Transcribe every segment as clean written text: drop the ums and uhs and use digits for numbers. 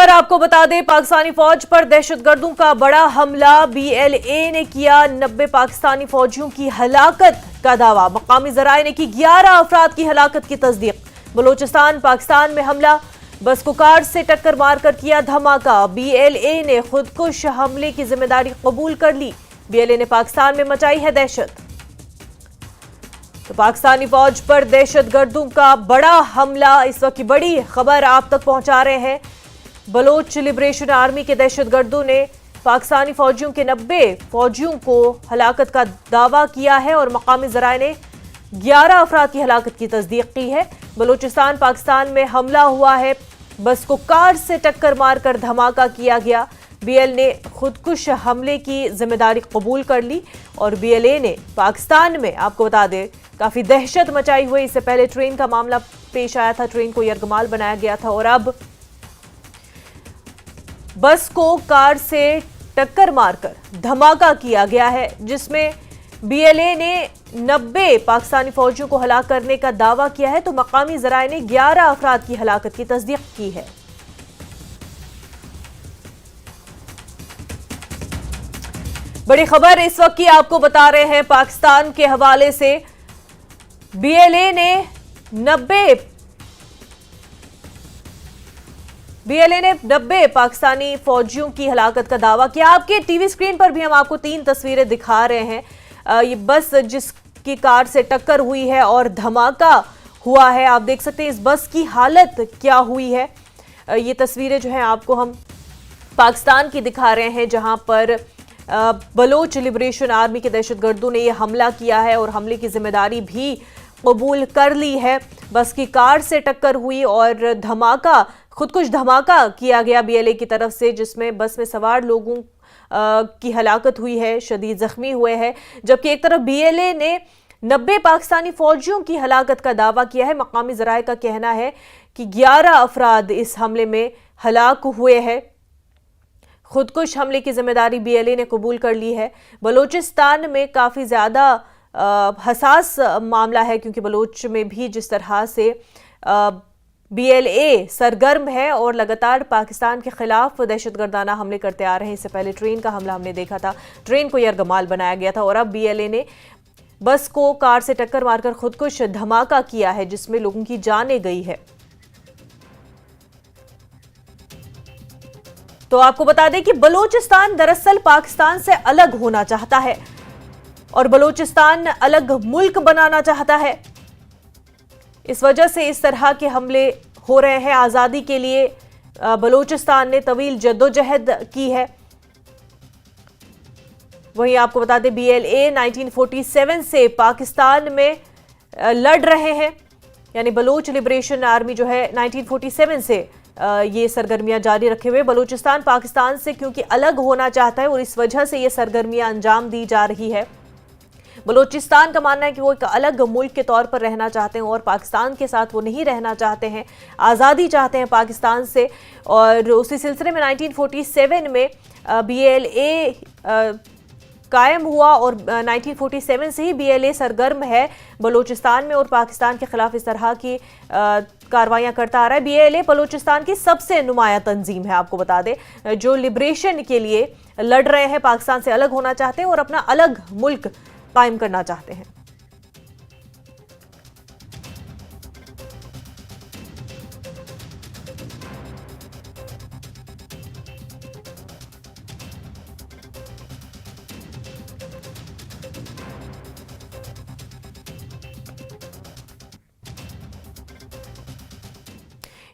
खबर आपको बता दें, पाकिस्तानी फौज पर दहशतगर्दों का बड़ा हमला। बीएलए ने किया 90 पाकिस्तानी फौजियों की हलाकत का दावा। मकामी जराए ने की 11 अफराद की हलाकत की तस्दीक। बलोचिस्तान पाकिस्तान में हमला, बस को कार से टक्कर मारकर किया धमाका। बीएलए ने खुदकुश हमले की जिम्मेदारी कबूल कर ली। बीएलए ने पाकिस्तान में मचाई है दहशत। तो पाकिस्तानी फौज पर दहशतगर्दों का बड़ा हमला, इस वक्त की बड़ी खबर आप तक पहुंचा रहे हैं। बलोच लिबरेशन आर्मी के दहशतगर्दों ने पाकिस्तानी फौजियों के 90 फौजियों को हलाकत का दावा किया है और मकामी जराए ने 11 अफराद की हलाकत की तस्दीक की है। बलोचिस्तान पाकिस्तान में हमला हुआ है, बस को कार से टक्कर मारकर धमाका किया गया। बीएल ने खुदकुश हमले की जिम्मेदारी कबूल कर ली और बीएलए ने पाकिस्तान में, आपको बता दें, काफी दहशत मचाई हुई। इससे पहले ट्रेन का मामला पेश आया था, ट्रेन को यरगमाल बनाया गया था और अब बस को कार से टक्कर मारकर धमाका किया गया है, जिसमें बीएलए ने 90 पाकिस्तानी फौजियों को हलाक करने का दावा किया है। तो मकामी जराए ने 11 अफराद की हलाकत की तस्दीक की है। बड़ी खबर इस वक्त की आपको बता रहे हैं पाकिस्तान के हवाले से। बीएलए ने 90 पाकिस्तानी फौजियों की हलाकत का दावा किया। आपके टीवी स्क्रीन पर भी हम आपको 3 तस्वीरें दिखा रहे हैं। ये बस जिसकी कार से टक्कर हुई है और धमाका हुआ है, आप देख सकते हैं इस बस की हालत क्या हुई है। ये तस्वीरें जो हैं आपको हम पाकिस्तान की दिखा रहे हैं, जहां पर बलोच लिबरेशन आर्मी के दहशतगर्दों ने यह हमला किया है और हमले की जिम्मेदारी भी कबूल कर ली है। बस की कार से टक्कर हुई और धमाका, खुदकुश धमाका किया गया बीएलए की तरफ से, जिसमें बस में सवार लोगों की हलाकत हुई है, शदीद जख्मी हुए हैं। जबकि एक तरफ बीएलए ने 90 पाकिस्तानी फौजियों की हलाकत का दावा किया है। मकामी जराए का कहना है कि 11 अफराद इस हमले में हलाक हुए हैं। खुदकुश हमले की जिम्मेदारी बीएलए ने कबूल कर ली है। बलोचिस्तान में काफ़ी ज़्यादा हसास मामला है, क्योंकि बलोच में भी जिस तरह से बीएलए सरगर्म है और लगातार पाकिस्तान के खिलाफ दहशतगर्दाना हमले करते आ रहे हैं। इससे पहले ट्रेन का हमला हमने देखा था, ट्रेन को यरगमाल बनाया गया था और अब बीएलए ने बस को कार से टक्कर मारकर खुदकुश धमाका किया है, जिसमें लोगों की जानें गई है। तो आपको बता दें कि बलोचिस्तान दरअसल पाकिस्तान से अलग होना चाहता है और बलोचिस्तान अलग मुल्क बनाना चाहता है। इस वजह से इस तरह के हमले हो रहे हैं। आज़ादी के लिए बलोचिस्तान ने तवील जद्दोजहद की है। वहीं आपको बता दें बीएलए 1947 से पाकिस्तान में लड़ रहे हैं, यानी बलोच लिबरेशन आर्मी जो है 1947 से ये सरगर्मियां जारी रखे हुए। बलूचिस्तान पाकिस्तान से क्योंकि अलग होना चाहता है और इस वजह से ये सरगर्मियां अंजाम दी जा रही है। बलूचिस्तान का मानना है कि वो एक अलग मुल्क के तौर पर रहना चाहते हैं और पाकिस्तान के साथ वो नहीं रहना चाहते हैं, आज़ादी चाहते हैं पाकिस्तान से। और उसी सिलसिले में 1947 में बीएलए कायम हुआ और 1947 से ही बीएलए सरगर्म है बलूचिस्तान में और पाकिस्तान के खिलाफ इस तरह की कार्रवाइयां करता आ रहा है। बीएलए बलूचिस्तान की सबसे नुमाया तंजीम है, आपको बता दें, जो लिबरेशन के लिए लड़ रहे हैं, पाकिस्तान से अलग होना चाहते हैं और अपना अलग मुल्क कायम करना चाहते हैं।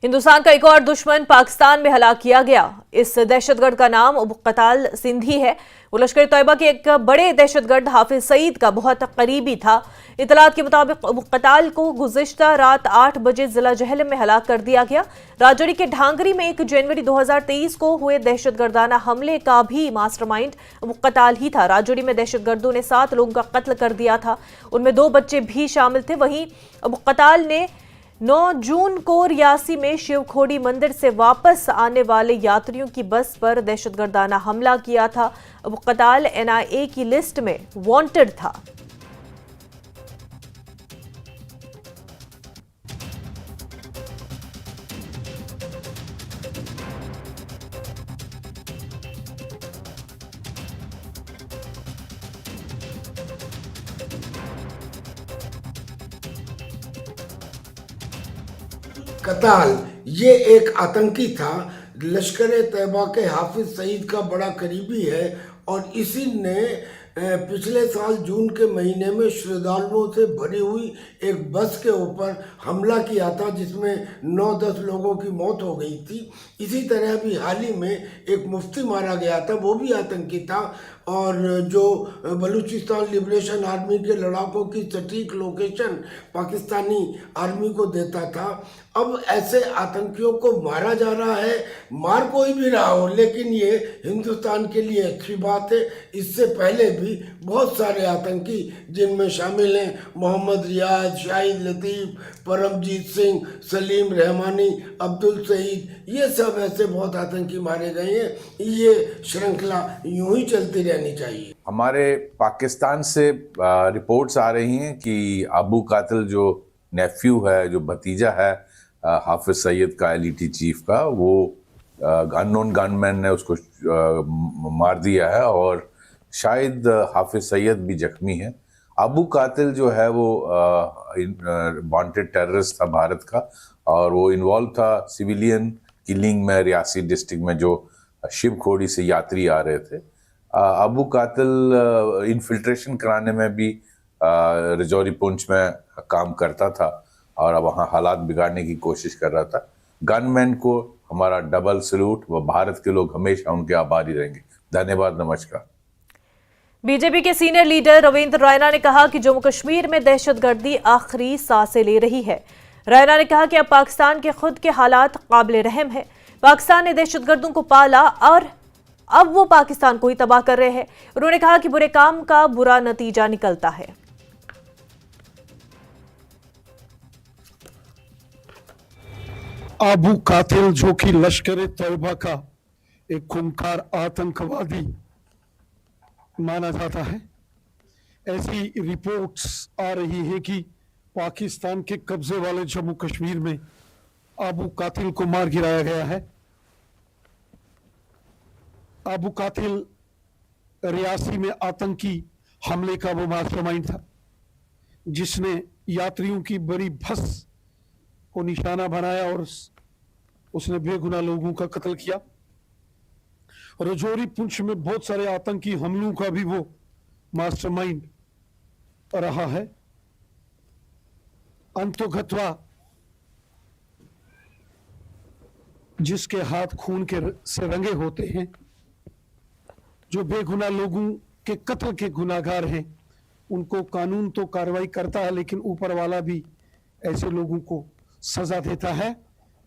हिंदुस्तान का एक और दुश्मन पाकिस्तान में हलाक किया गया। इस दहशतगर्द का नाम अबू कताल सिंधी है। वो लश्कर तैयबा के एक बड़े दहशतगर्द हाफिज सईद का बहुत करीबी था। इतलात के मुताबिक अबू कताल को गुज़िश्ता रात 8 बजे जिला जहलम में हलाक कर दिया गया। राजौरी के ढांगरी में 1 जनवरी 2023 को हुए दहशतगर्दाना हमले का भी मास्टरमाइंड अबू कताल ही था। राजौरी में दहशतगर्दों ने 7 लोगों का कत्ल कर दिया था, उनमें 2 बच्चे भी शामिल थे। वहीं अबू कताल ने 9 जून को रियासी में शिवखोड़ी मंदिर से वापस आने वाले यात्रियों की बस पर दहशतगर्दाना हमला किया था। अबू कताल एनआईए की लिस्ट में वांटेड था। कताल ये एक आतंकी था, लश्कर तैयबा के हाफिज सईद का बड़ा करीबी है और इसी ने पिछले साल जून के महीने में श्रद्धालुओं से भरी हुई एक बस के ऊपर हमला किया था जिसमें 9-10 लोगों की मौत हो गई थी। इसी तरह भी हाल ही में एक मुफ्ती मारा गया था, वो भी आतंकी था और जो बलूचिस्तान लिबरेशन आर्मी के लड़ाकों की सटीक लोकेशन पाकिस्तानी आर्मी को देता था। अब ऐसे आतंकियों को मारा जा रहा है, मार कोई भी रहा हो, लेकिन ये हिंदुस्तान के लिए अच्छी बात है। इससे पहले भी बहुत सारे आतंकी जिनमें शामिल हैं मोहम्मद रियाज, शाहिद लतीफ़, परमजीत सिंह, सलीम रहमानी, अब्दुल सईद, ये सब ऐसे बहुत आतंकी मारे गए हैं। ये श्रृंखला यूं ही चलती रहनी चाहिए। हमारे पाकिस्तान से रिपोर्ट्स आ रही हैं कि अबू कातिल जो नेफ्यू है, जो भतीजा है हाफिज सईद का, एलईटी चीफ का, वो अननोन गनमैन ने उसको मार दिया है और शायद हाफिज सईद भी जख्मी है। अबू कातिल जो है वो वांटेड टेररिस्ट था भारत का और वो इन्वॉल्व था सिविलियन किलिंग में रियासी डिस्ट्रिक्ट में जो शिव खोड़ी से यात्री आ रहे थे। अबू कातिल इन्फिल्ट्रेशन कराने में भी रजौरी पुंछ में काम करता था और वहाँ हालात बिगाड़ने की कोशिश कर रहा था। गनमैन को हमारा डबल सैल्यूट, व भारत के लोग हमेशा उनके आभारी रहेंगे। धन्यवाद, नमस्कार। बीजेपी के सीनियर लीडर रविंद्र रैना ने कहा कि जम्मू कश्मीर में दहशतगर्दी आखिरी सांसें ले रही है। रैना ने कहा कि अब पाकिस्तान के खुद के हालात काबिल रहम है। पाकिस्तान ने दहशतगर्दों को पाला और अब वो पाकिस्तान को ही तबाह कर रहे हैं। उन्होंने कहा कि बुरे काम का बुरा नतीजा निकलता है। अबू कातिल जो कि लश्कर तैयबा का एक खूंखार आतंकवादी माना जाता है, ऐसी रिपोर्ट्स आ रही है कि पाकिस्तान के कब्जे वाले जम्मू कश्मीर में अबू कातिल को मार गिराया गया है। अबू कातिल रियासी में आतंकी हमले का वो मास्टरमाइंड था जिसने यात्रियों की बड़ी बस को निशाना बनाया और उसने बेगुनाह लोगों का कत्ल किया। रजौरी पुंछ में बहुत सारे आतंकी हमलों का भी वो मास्टरमाइंड रहा है। अंतोगत्वा जिसके हाथ खून के से रंगे होते हैं, जो बेगुनाह लोगों के कत्ल के गुनाहगार हैं, उनको कानून तो कार्रवाई करता है लेकिन ऊपर वाला भी ऐसे लोगों को सजा देता है।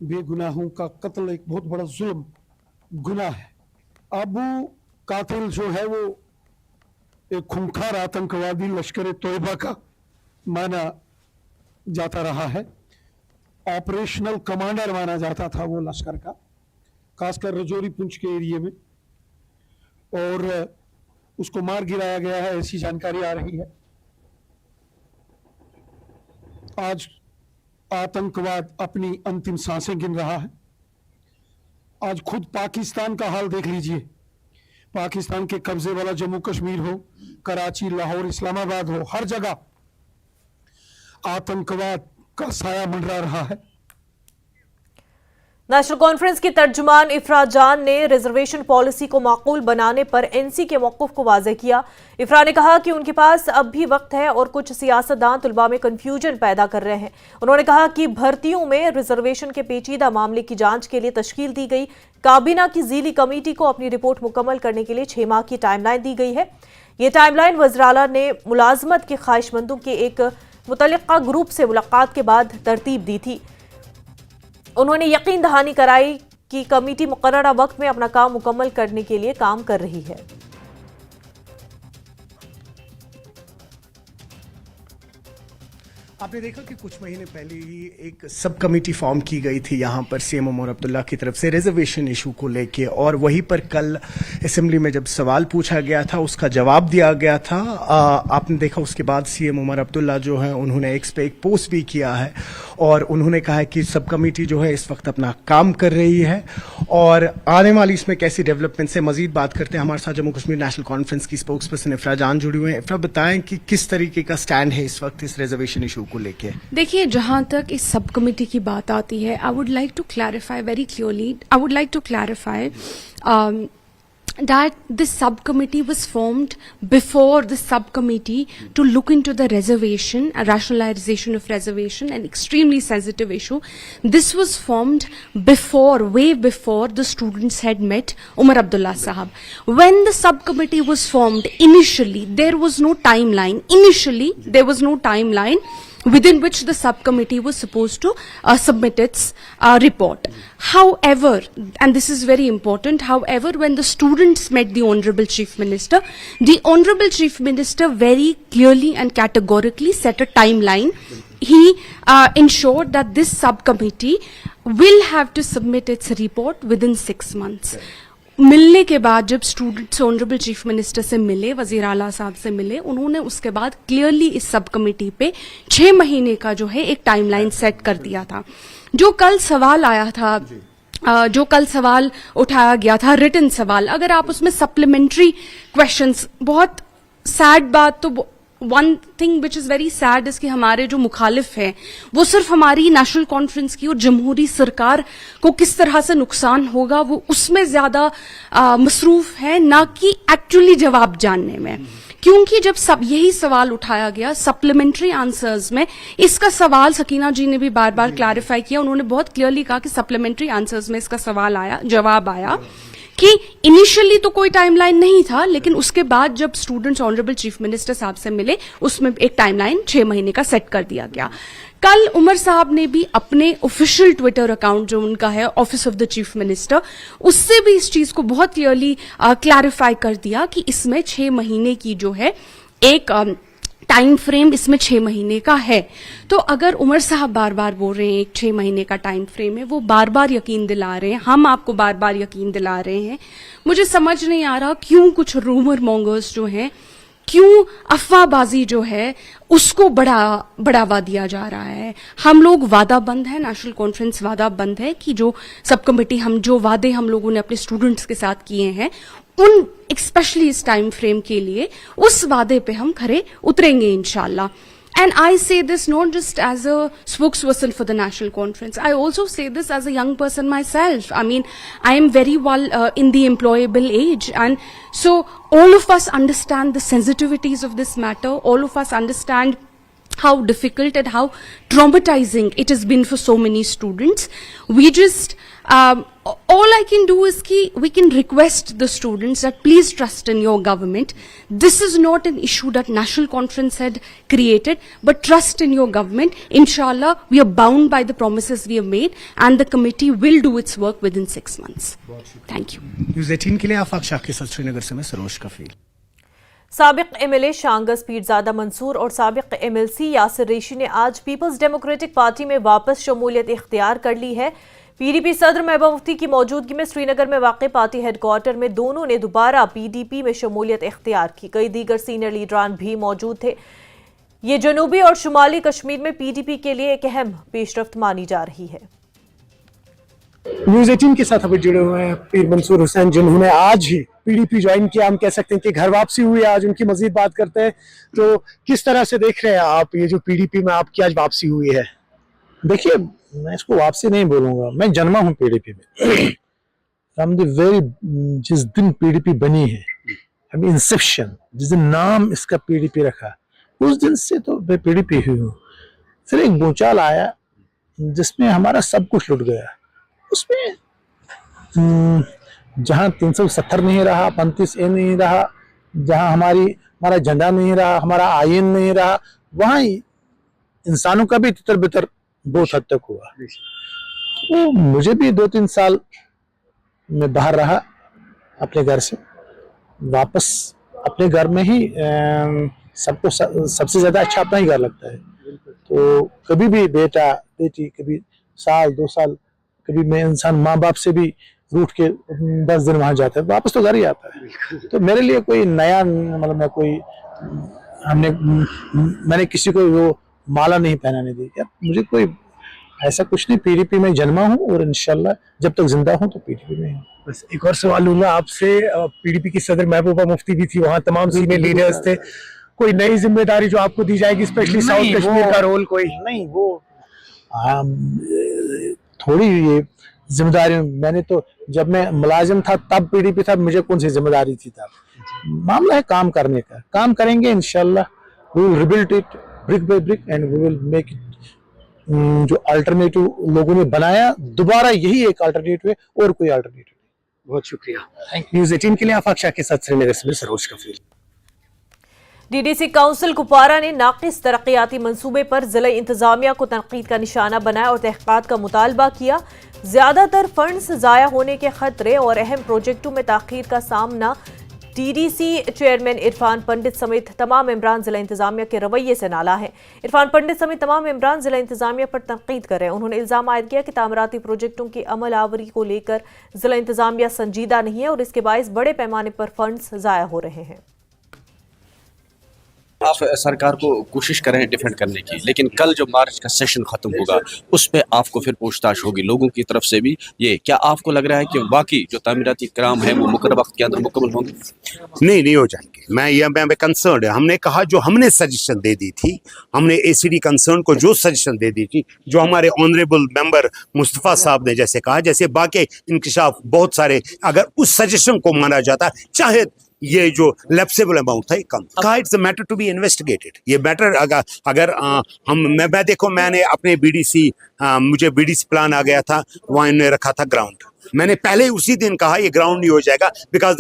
बेगुनाहों का कत्ल एक बहुत बड़ा जुल्म गुनाह है। अबू कातिल जो है वो एक खूंखार आतंकवादी लश्कर तैयबा का माना जाता रहा है। ऑपरेशनल कमांडर माना जाता था वो लश्कर का, खासकर रजौरी पुंछ के एरिया में, और उसको मार गिराया गया है, ऐसी जानकारी आ रही है। आज आतंकवाद अपनी अंतिम सांसें गिन रहा है। आज खुद पाकिस्तान का हाल देख लीजिए। पाकिस्तान के कब्जे वाला जम्मू कश्मीर हो, कराची, लाहौर, इस्लामाबाद हो, हर जगह आतंकवाद का साया मंडरा रहा है। नेशनल कॉन्फ्रेंस की तर्जुमान इफ्रा जान ने रिजर्वेशन पॉलिसी को माकूल बनाने पर एनसी के मौक़िफ़ को वाज़ेह किया। इफ्रा ने कहा कि उनके पास अब भी वक्त है और कुछ सियासतदान तुलबा में कन्फ्यूजन पैदा कर रहे हैं। उन्होंने कहा कि भर्तियों में रिजर्वेशन के पेचीदा मामले की जांच के लिए तश्कील दी गई। काबीना की ज़ीली कमेटी को अपनी रिपोर्ट मुकम्मल करने के लिए 6 माह की टाइमलाइन दी गई है। ये टाइमलाइन वज़ीर आला ने मुलाजमत के ख्वाहिशमंदों के एक मुतल्लिका ग्रुप से मुलाकात के बाद तरतीब दी थी। उन्होंने यकीन दहानी कराई कि कमेटी मुकर्ररा वक्त में अपना काम मुकम्मल करने के लिए काम कर रही है। आपने देखा कि कुछ महीने पहले ही एक सब कमेटी फॉर्म की गई थी यहाँ पर सीएम उमर अब्दुल्ला की तरफ से रिजर्वेशन इशू को लेके, और वहीं पर कल असेंबली में जब सवाल पूछा गया था उसका जवाब दिया गया था। आपने देखा उसके बाद सीएम उमर अब्दुल्ला जो है उन्होंने एक्स पे एक पोस्ट भी किया है और उन्होंने कहा है कि सब कमेटी जो है इस वक्त अपना काम कर रही है और आने वाली इसमें कैसी डेवलपमेंट से मजीद बात करते हैं। हमारे साथ जम्मू कश्मीर नेशनल कॉन्फ्रेंस की स्पोक्स पर्सन इफ्रा जान जुड़ी हुई हैं। इफ्रा, बताएं कि किस तरीके का स्टैंड है इस वक्त इस रिजर्वेशन इशू को लेके। देखिए, जहां तक इस सब कमेटी की बात आती है, I would like to clarify very clearly, I would like to clarify that this subcommittee was formed before the subcommittee to look into the reservation, a rationalization of reservation, an extremely sensitive issue. This was formed before, way before the students had met Umar Abdullah Sahab. When the subcommittee was formed, initially there was no timeline. Initially there was no timeline within which the subcommittee was supposed to submit its report. However, and this is very important, however, when the students met the Honorable Chief Minister, the Honorable Chief Minister very clearly and categorically set a timeline. He ensured that this subcommittee will have to submit its report within 6 months. मिलने के बाद जब students honourable chief minister से मिले, वजीर आला साहब से मिले, उन्होंने उसके बाद क्लियरली इस सब कमेटी पे 6 महीने का जो है एक टाइमलाइन सेट कर दिया था। जो कल सवाल आया था, जो कल सवाल उठाया गया था, रिटन सवाल, अगर आप उसमें सप्लीमेंट्री क्वेश्चंस, बहुत सैड बात तो one thing which is very sad is कि हमारे जो मुखालिफ हैं वो सिर्फ हमारी नेशनल कॉन्फ्रेंस की और जमहूरी सरकार को किस तरह से नुकसान होगा वो उसमें ज्यादा मसरूफ है, ना कि एक्चुअली जवाब जानने में। क्योंकि जब सब यही सवाल उठाया गया सप्लीमेंट्री आंसर्स में, इसका सवाल सकीना जी ने भी बार बार क्लैरिफाई किया, उन्होंने बहुत क्लियरली कहा कि सप्लीमेंट्री आंसर्स में इसका सवाल आया, जवाब आया कि इनिशियली तो कोई टाइमलाइन नहीं था, लेकिन उसके बाद जब स्टूडेंट्स ऑनरेबल चीफ मिनिस्टर साहब से मिले उसमें एक टाइमलाइन 6 महीने का सेट कर दिया गया। कल उमर साहब ने भी अपने ऑफिशियल ट्विटर अकाउंट जो उनका है office of the chief minister, उससे भी इस चीज को बहुत क्लियरली क्लैरिफाई कर दिया कि इसमें 6 महीने की जो है एक टाइम फ्रेम इसमें 6 महीने का है। तो अगर उमर साहब बार बार बोल रहे हैं एक 6 महीने का टाइम फ्रेम है, वो बार बार यकीन दिला रहे हैं, हम आपको बार बार यकीन दिला रहे हैं, मुझे समझ नहीं आ रहा क्यों कुछ रूमर मॉन्गर्स जो हैं, क्यों अफवाहबाजी जो है उसको बढ़ावा दिया जा रहा है। हम लोग वादा बंद है, नेशनल कॉन्फ्रेंस वादा बंद है कि जो सब कमेटी जो वादे हम लोगों ने अपने स्टूडेंट्स के साथ किए हैं उन स्पेशली इस टाइम फ्रेम के लिए उस वादे पे हम खरे उतरेंगे इंशाल्लाह। And I say this not just as a spokesperson for the National Conference. I also say this as a young person myself. I mean, I am very well in the employable age. And so all of us understand the sensitivities of this matter. All of us understand how difficult and how traumatizing it has been for so many students. We just, all I can do is we can request the students that please trust in your government. This is not an issue that National Conference had created, but trust in your government. Inshallah, we are bound by the promises we have made and the committee will do its work within 6 months. Thank you. News 18 के लिए आफाक शाह के साथ श्रीनगर से मैं सरोज कफील। साबिक MLA शांगस Pirzada Mansoor और साबिक MLC Yasir रेशी ने आज पीपल्स डेमोक्रेटिक पार्टी में वापस शमूलियत इख्तियार कर ली है। पीडीपी सदर महबूबा मुफ्ती की मौजूदगी में श्रीनगर में वाक़ पार्टी हेडक्वार्टर में दोनों ने दोबारा पीडीपी में शमूलियत इख्तियार की। कई दीगर सीनियर लीडरान भी मौजूद थे। ये जनूबी और शुमाली कश्मीर में पीडीपी के लिए एक अहम पेशरफ्त मानी जा रही है। न्यूज़ 18 के साथ अभी जुड़े हुए हैं पीर मंसूर हुसैन, जिन्होंने आज ही पीडीपी ज्वाइन किया। हम कह सकते हैं कि घर वापसी हुई है आज उनकी। मजीद बात करते हैं तो किस तरह से देख रहे हैं आप ये जो पीडीपी में आपकी आज वापसी हुई है? देखिए, मैं इसको वापसी नहीं बोलूंगा, मैं जन्मा हूँ पीडीपी में। फ्रॉम द वेरी, जिस दिन पीडीपी बनी है, अभी इंसेप्शन, जिस दिन नाम इसका पीडीपी रखा, उस दिन से तो मैं पीडीपी हुई हूँ। फिर एक भूचाल आया जिसमें हमारा सब कुछ लुट गया। उसमें जहाँ 370 नहीं रहा, 35A नहीं रहा, जहाँ हमारा झंडा नहीं रहा, हमारा आयन नहीं रहा, वहाँ इंसानों का भी तितर बितर बहुत हद तक हुआ। तो मुझे भी 2-3 साल में बाहर रहा अपने घर से, वापस अपने घर में ही सबको सबसे ज्यादा अच्छा अपना ही घर लगता है। तो कभी भी बेटा बेटी, कभी साल 2 साल, कभी मैं इंसान माँ बाप से भी रूठ के 10 दिन वहां जाता है, वापस तो घर ही आता है। तो मेरे लिए कोई नया, मतलब मैं कोई मैंने किसी को वो माला नहीं पहनाने दी। यार मुझे कोई ऐसा कुछ नहीं, पीडीपी में जन्मा हूँ और इंशाल्लाह जब तक जिंदा हूँ तो पीडीपी में हूँ। बस एक और सवाल लूंगा आपसे। पीडीपी की सदर महबूबा मुफ्ती भी थी, वहाँ तमाम सीनियर लीडर्स थे। कोई नई जिम्मेदारी जो आपको दी जाएगी, स्पेशली साउथ कश्मीर का रोल कोई? नहीं, वो थोड़ी ये जिम्मेदारी, मैंने तो जब मैं मुलाजिम था तब पीडीपी था, मुझे कौन सी जिम्मेदारी थी तब। मामला है काम करने का, काम करेंगे इंशाल्लाह, we will rebuild it brick by brick and we will make it. जो अल्टरनेटिव लोगों ने बनाया, दोबारा यही एक अल्टरनेटिव है और कोई अल्टरनेटिव नहीं। बहुत शुक्रिया। न्यूज़ 18 के लिए आफाक शाह के साथ श्रीनगर से सरोज कफील। डीडीसी काउंसिल कुपवारा ने नाकिस तरक्याती मंसूबे पर जिला इंतजामिया को तनकीद का निशाना बनाया और तहकीकात का मुतालबा किया। ज्यादातर फंड्स जाया होने के खतरे और अहम प्रोजेक्टों में ताखीर का सामना डीडीसी चेयरमैन इरफान पंडित समेत तमाम मेंबरान जिला इंतजामिया के रवैये से नाला है। इरफान पंडित समेत तमाम मेंबरान जिला इंतजामिया पर तनकीद कर रहे हैं। उन्होंने इल्जाम आयद किया कि तामीराती प्रोजेक्टों की अमल आवरी को लेकर जिला इंतजामिया संजीदा नहीं है और इसके बायस बड़े पैमाने पर फंड्स जाया हो रहे हैं। आप सरकार को कोशिश करें डिफेंड करने की, लेकिन कल जो मार्च का सेशन खत्म होगा उस पर आपको फिर पूछताछ होगी लोगों की तरफ से भी। ये क्या आपको लग रहा है कि बाकी जो तामीराती काम है वो मुकर्रर वक्त के अंदर मुकम्मल होंगे? नहीं हो जाएंगे। मैं कंसर्न है। हमने कहा जो हमने सजेशन दे दी थी, हमने एसीडी कंसर्न को जो सजेशन दे दी थी, जो हमारे ऑनरेबल मेंबर मुस्तफ़ा साहब ने जैसे कहा, जैसे बाकी इंकशाफ बहुत सारे, अगर उस सजेशन को माना जाता, चाहे ये जो लैप्सेबल अमाउंट था कम, कहा it's a matter to be investigated. ये मैटर अगर मैं देखो, मैंने अपने बीडीसी, मुझे बीडीसी प्लान आ गया था, वहाँ इन्होंने रखा था ग्राउंड। मैंने पहले उसी दिन कहा ये ग्राउंड नहीं हो जाएगा because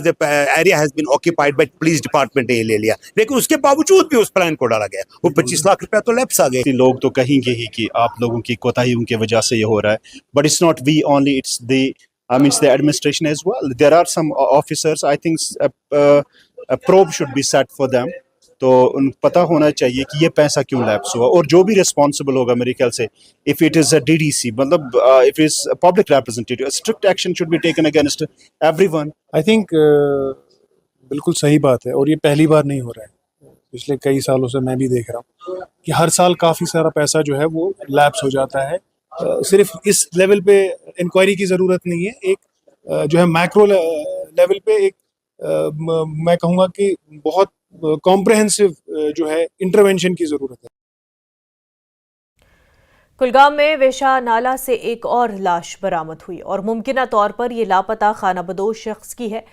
the area has been occupied by police department ने ले लिया, लेकिन उसके बावजूद भी उस प्लान को डाला गया। वो 25 लाख रुपया तो लैप्स आ गए। लोग तो कहेंगे ही कि आप लोगों की कोताहियों की वजह से ये हो रहा है, but it's not we only, it's the administration as well. There are some officers, I think a probe should be set for them. तो उन पता होना चाहिए कि ये पैसा क्यों लैप्स हुआ, और जो भी रिस्पॉन्सिबल होगा मेरे ख्याल से, if it is a DDC, मतलब if it is a public representative, strict action should be taken against everyone. I think बिल्कुल सही बात है, और ये पहली बार नहीं हो रहा है। पिछले कई सालों से मैं भी देख रहा हूँ कि हर साल काफ़ी सारा पैसा जो है वो लैप्स हो जाता है। सिर्फ इस लेवल पे इंक्वायरी की ज़रूरत नहीं है, एक जो है मैक्रो लेवल पे एक मैं कहूँगा कि बहुत कॉम्प्रहेंसिव जो है इंटरवेंशन की ज़रूरत है। कुलगाम में वेशा नाला से एक और लाश बरामद हुई और मुमकिना तौर पर ये लापता खानाबदोश शख्स की है।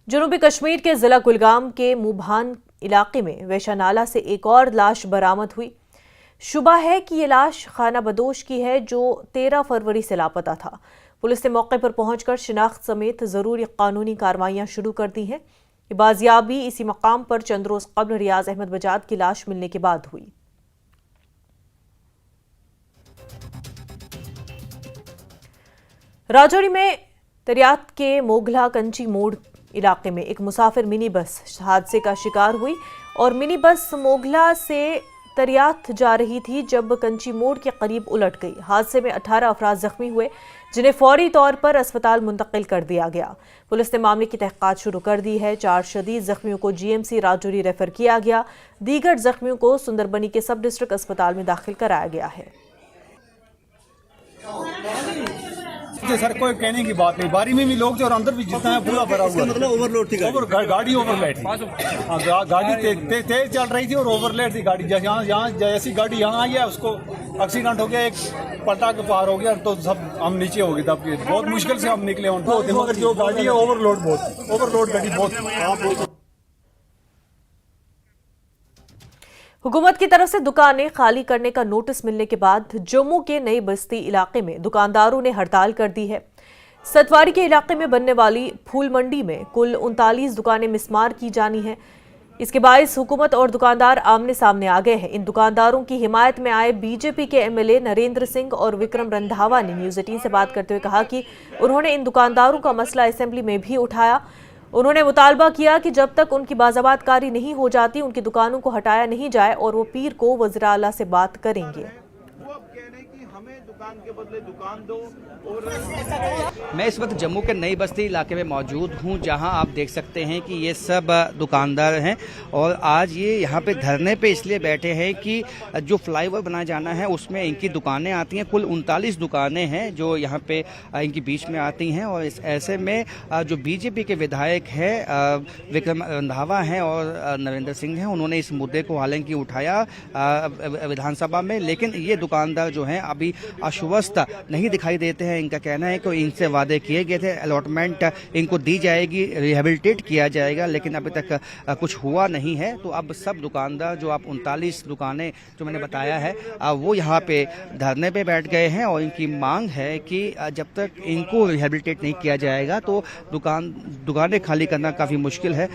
जनूबी कश्मीर के जिला कुलगाम के मुभान इलाके में वेशा नाला से एक और लाश बरामद हुई। शुबा है कि ये लाश खानाबदोश की है जो 13 फरवरी से लापता था। पुलिस ने मौके पर पहुंचकर शिनाख्त समेत जरूरी कानूनी कार्रवाइयां शुरू कर दी हैं। ये बाजियाबी इसी मकाम पर चंद रोज कबल रियाज अहमद बजाद की लाश मिलने के बाद हुई। राजौरी में दरियात के मोगला कंची मोड़ इलाके में एक मुसाफिर मिनी बस हादसे का शिकार हुई और मिनी बस मोगला से दरियात जा रही थी जब कंची मोड़ के करीब उलट गई। हादसे में 18 अफराद जख्मी हुए, जिन्हें फौरी तौर पर अस्पताल मुंतकिल कर दिया गया। पुलिस ने मामले की तहकीकात शुरू कर दी है। 4 शदीद जख्मियों को जीएमसी राजौरी रेफर किया गया। दीगर जख्मियों को सुंदरबनी के सब डिस्ट्रिक्ट अस्पताल में दाखिल कराया गया है। सर कोई कहने की बात नहीं, बारी में भी लोग थे और अंदर भी जितना है पूरा भरा हुआ, मतलब ओवरलोड थी गाड़ी ओवरलोड थी। गाड़ी तेज चल रही थी और ओवरलोड थी गाड़ी। यहाँ जैसी गाड़ी यहाँ आई है उसको एक्सीडेंट हो गया, एक पलटा के पार हो गया तो सब हम नीचे हो गए। तब बहुत मुश्किल से हम निकले उनको, मगर जो गाड़ी है ओवरलोड गाड़ी बहुत। हुकूमत की तरफ से दुकानें खाली करने का नोटिस मिलने के बाद जम्मू के नई बस्ती इलाके में दुकानदारों ने हड़ताल कर दी है। सतवारी के इलाके में बनने वाली फूल मंडी में कुल 39 दुकानें मिसमार की जानी हैं। इसके बायस हुकूमत और दुकानदार आमने सामने आ गए हैं। इन दुकानदारों की हिमायत में आए बीजेपी के एमएलए नरेंद्र सिंह और विक्रम रंधावा ने न्यूज़ 18 से बात करते हुए कहा कि उन्होंने इन दुकानदारों का मसला असेंबली में भी उठाया। उन्होंने मुतालबा किया कि जब तक उनकी बाज़ाबातकारी नहीं हो जाती उनकी दुकानों को हटाया नहीं जाए और वो पीर को वज़ीर आला से बात करेंगे। मकान के बदले दुकान दो। और मैं इस वक्त जम्मू के नई बस्ती इलाके में मौजूद हूं, जहां आप देख सकते हैं कि ये सब दुकानदार हैं और आज ये यहाँ पे धरने पे इसलिए बैठे हैं कि जो फ्लाईओवर बनाया जाना है उसमें इनकी दुकानें आती हैं। कुल 39 दुकानें हैं जो यहाँ पे इनकी बीच में आती हैं और ऐसे में जो बीजेपी के विधायक हैं विक्रम रंधावा हैं और नरेंद्र सिंह हैं, उन्होंने इस मुद्दे को हालांकि उठाया विधानसभा में, लेकिन ये दुकानदार जो हैं अभी आश्वस्त नहीं दिखाई देते हैं। इनका कहना है कि इनसे वादे किए गए थे, अलॉटमेंट इनको दी जाएगी, रिहेबिलिटेट किया जाएगा, लेकिन अभी तक कुछ हुआ नहीं है। तो अब सब दुकानदार जो आप 39 दुकानें जो मैंने बताया है वो यहाँ पे धरने पे बैठ गए हैं और इनकी मांग है कि जब तक इनको रिहेबिलिटेट नहीं किया जाएगा तो दुकानें खाली करना काफ़ी मुश्किल है।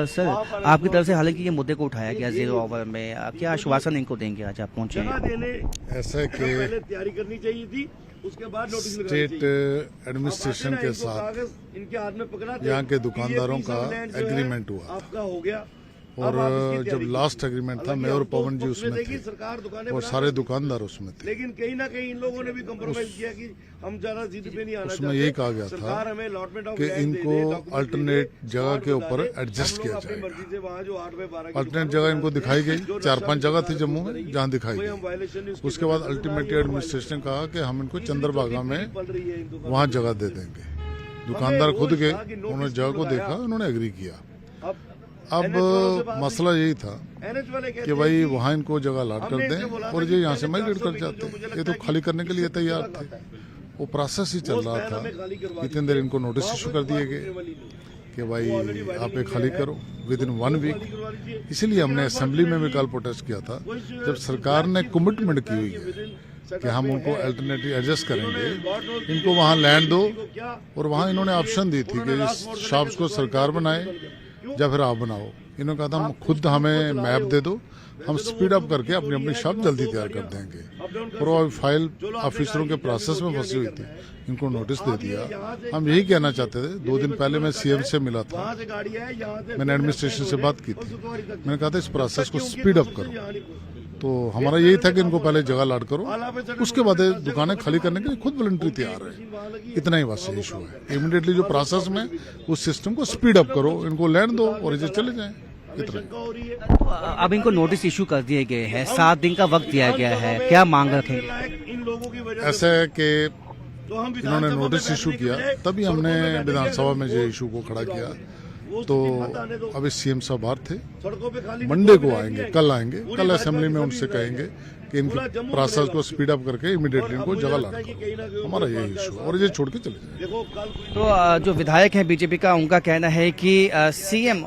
सर, आपकी तरफ से हालांकि ये मुद्दे को उठाया गया 0 ओवर में, क्या आश्वासन इनको देंगे आज आप पहुँचे? ऐसा कि तैयारी करनी चाहिए थी, उसके बाद स्टेट एडमिनिस्ट्रेशन के साथ इनके हाथ में पकड़ा, यहाँ के दुकानदारों का एग्रीमेंट हुआ आपका हो गया। और जब लास्ट एग्रीमेंट था मैं और पवन जी उसमें थे और सारे दुकानदार उसमें थे, लेकिन कहीं ना कहीं इन लोगों ने भी कम्प्रोमाइज किया कि हम ज्यादा जिद पे नहीं आना उसमें यही कहा गया था कि इनको अल्टरनेट जगह के ऊपर एडजस्ट किया जाए। अल्टरनेट जगह इनको दिखाई गई, 4-5 जगह थी जम्मू में जहाँ दिखाई गई। उसके बाद अल्टीमेटली एडमिनिस्ट्रेशन ने कहा कि हम इनको चंद्रबागा में वहाँ जगह दे देंगे। दुकानदार खुद गए, उन्होंने जगह को देखा, उन्होंने एग्री किया। अब मसला यही था कि भाई वहाँ इनको जगह अलॉट कर दें और ये यहाँ से माइग्रेट कर जाते। ये तो खाली करने के लिए तैयार थे, वो प्रोसेस ही चल रहा था। इतनी देर इनको नोटिस इशू कर दिए गए कि भाई आप ये खाली करो विदिन 1 वीक। इसीलिए हमने असेंबली में भी कल प्रोटेस्ट किया था, जब सरकार ने कमिटमेंट की हुई है कि हम उनको अल्टरनेटिव एडजस्ट करेंगे, इनको वहाँ लैंड दो। और वहाँ इन्होंने ऑप्शन दी थी कि इस शॉप्स को सरकार बनाए या फिर आप बनाओ। इन्होंने कहा था खुद हमें मैप दे दो, हम स्पीड अप करके अपनी अपनी शॉप जल्दी तैयार कर देंगे। और वो फाइल ऑफिसरों के प्रोसेस में फंसी हुई थी, इनको नोटिस दे दिया। हम यही कहना चाहते थे, 2 दिन पहले मैं सीएम से मिला था, मैंने एडमिनिस्ट्रेशन से बात की थी, मैंने कहा था इस प्रोसेस को स्पीड अप करो। तो हमारा यही था कि इनको पहले जगह अलॉट करो, उसके बाद दुकानें खाली करने के लिए खुद वॉलंटरी तैयार है। इतना ही बस इशू है। इमीडिएटली जो प्रोसेस में उस सिस्टम को स्पीड अप करो, इनको लैंड दो और इसे चले जाएं। इतना अब इनको नोटिस इशू कर दिए गए हैं, 7 दिन का वक्त दिया गया है, क्या मांग रखेंगे? ऐसा है कि इन्होंने नोटिस इशू किया, तभी हमने विधानसभा में ये इशू को खड़ा किया। तो अभी सीएम साहब बाहर थे, मंडे को आएंगे, कल आएंगे, कल असेंबली में उनसे कहेंगे कि इनकी प्रोसेस को स्पीड अप करके इमीडिएटली इनको जगह लाना। हमारा यही इशू और ये छोड़ के चले जाए। तो जो विधायक हैं बीजेपी का, उनका कहना है कि सीएम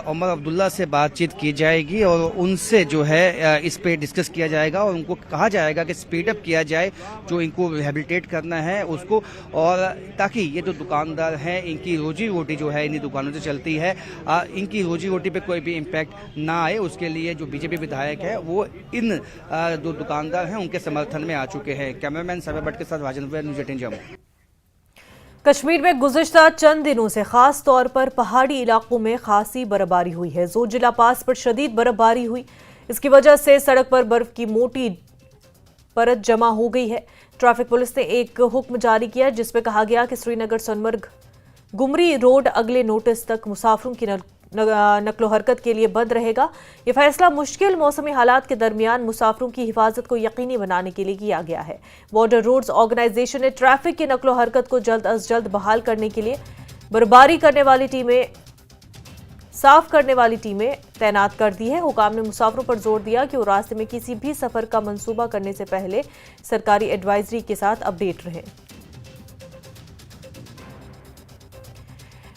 उमर अब्दुल्ला से बातचीत की जाएगी और उनसे जो है इस पे डिस्कस किया जाएगा और उनको कहा जाएगा कि स्पीड अप किया जाए जो इनको रिहेबिलिटेट करना है उसको, और ताकि ये जो दुकानदार हैं इनकी रोजी रोटी जो है इन्हीं दुकानों से चलती है, इनकी रोजी रोटी पे कोई भी इम्पैक्ट ना आए, उसके लिए जो बीजेपी विधायक है वो इन जो दुकानदार हैं उनके समर्थन में आ चुके हैं। कैमरामैन सर्वे भट्ट के साथ राजेंद्र, न्यूज़ 18 जम्मू। कश्मीर में गुज़िश्ता चंद दिनों से खास तौर पर पहाड़ी इलाकों में खासी बर्फबारी हुई है। जोजिला पास पर शदीद बर्फबारी हुई, इसकी वजह से सड़क पर बर्फ की मोटी परत जमा हो गई है। ट्रैफिक पुलिस ने एक हुक्म जारी किया जिसमें कहा गया कि श्रीनगर सोनमर्ग गुमरी रोड अगले नोटिस तक मुसाफिरों की नकलो हरकत के लिए बंद रहेगा। ये फैसला मुश्किल मौसमी हालात के दरमियान मुसाफिरों की हिफाजत को यकीनी बनाने के लिए किया गया है। बॉर्डर रोड्स ऑर्गेनाइजेशन ने ट्रैफिक की नकलो हरकत को जल्द अज जल्द बहाल करने के लिए बर्फबारी करने वाली टीमें साफ करने वाली टीमें तैनात कर दी है। हुकाम ने मुसाफिरों पर जोर दिया कि वो रास्ते में किसी भी सफर का मंसूबा करने से पहले सरकारी एडवाइजरी के साथ अपडेट रहें।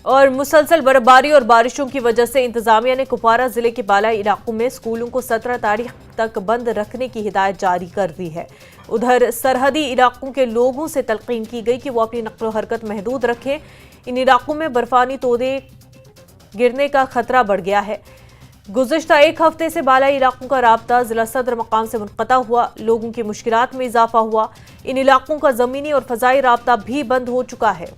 और मुसलसल बर्फबारी और बारिशों की वजह से इंतजामिया ने कुपवारा जिले के बालाई इलाकों में स्कूलों को 17 तारीख तक बंद रखने की हिदायत जारी कर दी है। उधर सरहदी इलाकों के लोगों से तलकीन की गई कि वो अपनी नक्लो हरकत महदूद रखें। इन इलाकों में बर्फानी तोदे गिरने का खतरा बढ़ गया है। गुज़िश्ता एक हफ्ते से बालाई इलाकों का राब्ता जिला सदर मकाम से मुनक़ता हुआ, लोगों की मुश्किलात में इजाफा हुआ। इन इलाकों का ज़मीनी और फ़ज़ाई राब्ता भी बंद हो चुका है।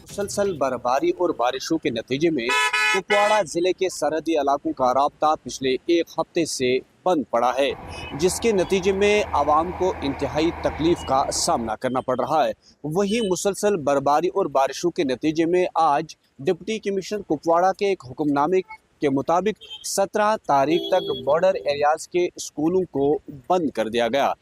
मुसलसल बर्फबारी और बारिशों के नतीजे में कुपवाड़ा जिले के सरहदी इलाकों का राब्ता पिछले एक हफ्ते से बंद पड़ा है, जिसके नतीजे में आवाम को इंतहाई तकलीफ का सामना करना पड़ रहा है। वहीं मुसलसल बर्फबारी और बारिशों के नतीजे में आज डिप्टी कमिश्नर कुपवाड़ा के एक हुक्मनामे के मुताबिक 17 तारीख तक बॉर्डर एरियाज के स्कूलों को बंद कर दिया गया।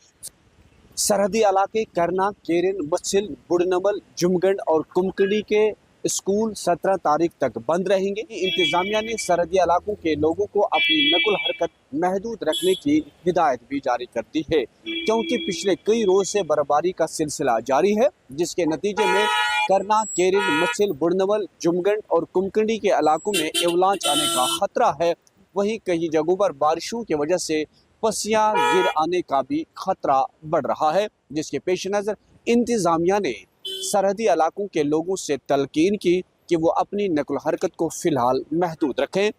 सरहदी इलाके करना, केरन, बच्चिल, बुढ़नमल, जुमगंड और कुमकड़ी के स्कूल 17 तारीख तक बंद रहेंगे। इंतजामिया ने सरहदी इलाकों के लोगों को अपनी नकुल हरकत महदूद रखने की हिदायत भी जारी कर दी है, क्योंकि पिछले कई रोज से बर्फबारी का सिलसिला जारी है, जिसके नतीजे में करना, केरन, मच्छिल, बुढ़नमल, जुमगंड और कुमकंडी के इलाकों में एवलांच आने का खतरा है। वहीं कई जगहों पर बारिशों की वजह से पसियां गिर आने का भी खतरा बढ़ रहा है, जिसके पेश नज़र इंतजामिया ने सरहदी इलाकों के लोगों से तलकीन की कि वो अपनी नकुल हरकत को फिलहाल महदूद रखें।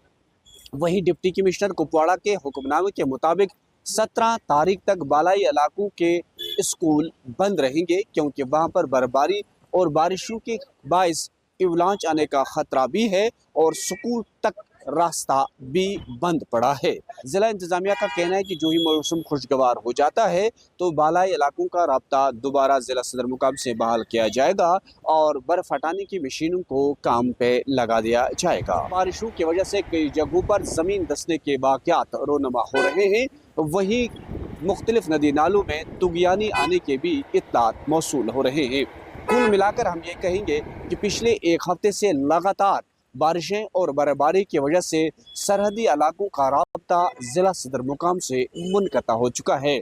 वहीं डिप्टी कमिश्नर कुपवाड़ा के हुक्मनामे के मुताबिक 17 तारीख तक बालाई इलाकों के स्कूल बंद रहेंगे, क्योंकि वहां पर बर्फबारी और बारिशों के बायस एवलांच आने का खतरा भी है और स्कूल तक रास्ता भी बंद पड़ा है। जिला इंतजामिया का कहना है कि जो ही मौसम खुशगवार हो जाता है तो बालाई इलाकों का राब्ता दोबारा जिला सदर मुकाम से बहाल किया जाएगा और बर्फ हटाने की मशीनों को काम पे लगा दिया जाएगा। बारिशों की वजह से कई जगहों पर जमीन धंसने के वाक़यात रोनमा हो रहे हैं। वहीं मुख्तलिफ नदी नालों में तुगियानी आने के भी इत्तलात मौसूल हो रहे हैं। कुल मिलाकर हम ये कहेंगे कि पिछले एक हफ्ते से लगातार बारिशें और बर्फबारी की वजह से सरहदी इलाकों का राब्ता जिला सदर मुकाम से मुनक़ता हो चुका है।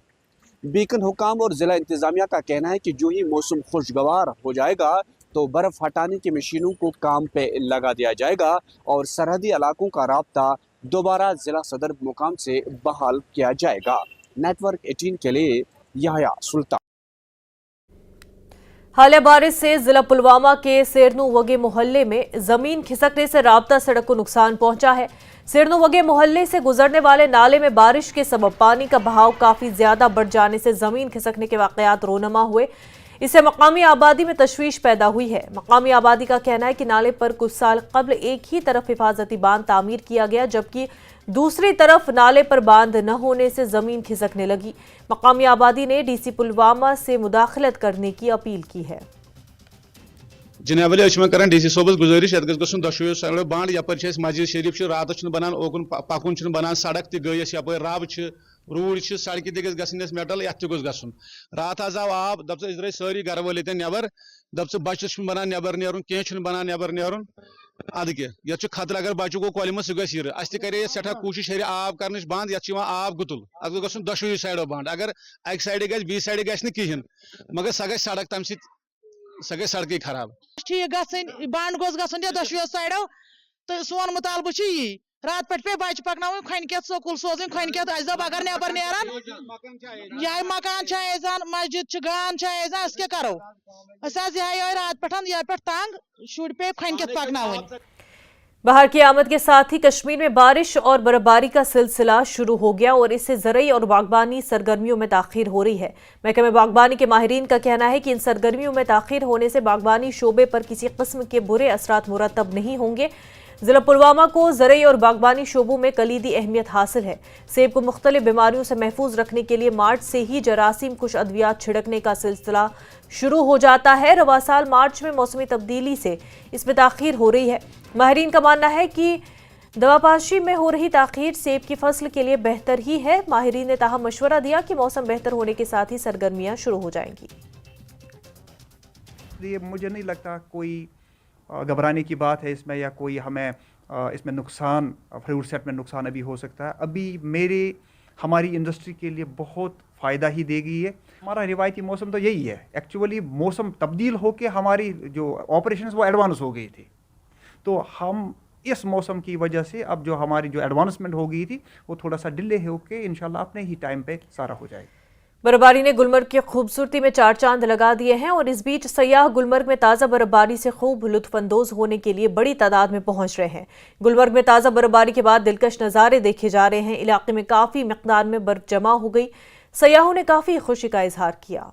बीकन हुकाम और जिला इंतजामिया का कहना है कि जो ही मौसम खुशगवार हो जाएगा तो बर्फ हटाने की मशीनों को काम पे लगा दिया जाएगा और सरहदी इलाकों का राब्ता दोबारा जिला सदर मुकाम से बहाल किया जाएगा। नेटवर्क 18 के लिए याह्या सुल्तान। हालिया बारिश से जिला पुलवामा के सेरनू वगे मोहल्ले में जमीन खिसकने से राब्ता सड़क को नुकसान पहुंचा है। सेरनू वगे मोहल्ले से गुजरने वाले नाले में बारिश के सबब पानी का बहाव काफी ज्यादा बढ़ जाने से जमीन खिसकने के वाकयात रोनमा हुए। इससे मकामी आबादी में तशवीश पैदा हुई है। मकामी आबादी का कहना है कि नाले पर कुछ साल कबल एक ही तरफ हिफाजती बांध तामीर किया गया, जबकि दूसरी तरफ नाले पर बांध न होने से जमीन खिसकने लगी। मकामी आबादी ने डीसी पुलवामा से मुदाखलत करने की अपील की है। जनाब कर डीसी सोबस गुजारिश ये गो दशो साइडो बांध यपर मस्जिद शरीफ रात बनान ओकुन पकुन बनान सड़क तयस यप रब रूड सड़क तस मेटल ये गो रात आज आव आब दप इस सारी घर वाल नबर दप बच्चस बनान नबर नीर कह बनान नबर नीर अद ये खतरा अगर बच्चों को कॉल सह गर अस करे सठा कोशिश आब कर बंद ये आब गुतुल अत गो दशो साइडो बंद अगर अक साइड गि बी साइड गि कहें मगर सह गई सड़क तम सह गई सड़क खराब ठीक गन बंद गोस गो दशो साइडो तो सोन मुतालबा यी रात पे बच्चे पकन खन कत स्कूल सोजन खन कत अगर नबर नेरान यह मकान मस्जिद गान अस क्या करो यह रात पे तंग शुर पे खन कत पकन। बाहर की आमद के साथ ही कश्मीर में बारिश और बर्फबारी का सिलसिला शुरू हो गया और इससे ज़रई और बागबानी सरगर्मियों में ताख़ीर हो रही है। महकमे बागबानी के माहिरीन का कहना है कि इन सरगर्मियों में ताख़ीर होने से बागबानी शोबे पर किसी किस्म के बुरे असरात मुरतब नहीं होंगे। जिला पुलवामा को ज़रई और बागबानी शोबों में कलीदी अहमियत हासिल है। सेब को मुख्तलिफ बीमारियों से महफूज रखने के लिए मार्च से ही जरासीम कुश अद्वियात छिड़कने का सिलसिला शुरू हो जाता है। रवा साल मार्च में मौसमी तब्दीली से इसमें ताख़ीर हो रही है। माहिरीन का मानना है कि दवापाशी में हो रही ताख़ीर सेब की फसल के लिए बेहतर ही है। माहिरीन ने ताहम मशवरा दिया कि मौसम बेहतर होने के साथ ही सरगर्मियां शुरू हो जाएंगी। मुझे नहीं लगता कोई घबराने की बात है इसमें या कोई हमें इसमें नुकसान फ्रूट सेट में नुकसान अभी हो सकता है। अभी हमारी इंडस्ट्री के लिए बहुत फ़ायदा ही देगी ये। हमारा रिवायती मौसम तो यही है। एक्चुअली मौसम तब्दील होके हमारी जो ऑपरेशंस वो एडवांस हो गई थी, तो हम इस मौसम की वजह से अब जो हमारी जो एडवांसमेंट हो गई थी वो थोड़ा सा डिले होके इंशाल्लाह अपने ही टाइम पे सारा हो जाएगा। बर्फबारी ने गुलमर्ग की खूबसूरती में चार चांद लगा दिए हैं और इस बीच सयाह गुलमर्ग में ताज़ा बर्फबारी से खूब लुत्फानंदोज होने के लिए बड़ी तादाद में पहुंच रहे हैं। गुलमर्ग में ताज़ा बर्फबारी के बाद दिलकश नज़ारे देखे जा रहे हैं। इलाके में काफ़ी मिकदार में बर्फ जमा हो गई। सयाहों ने काफ़ी खुशी का इजहार किया।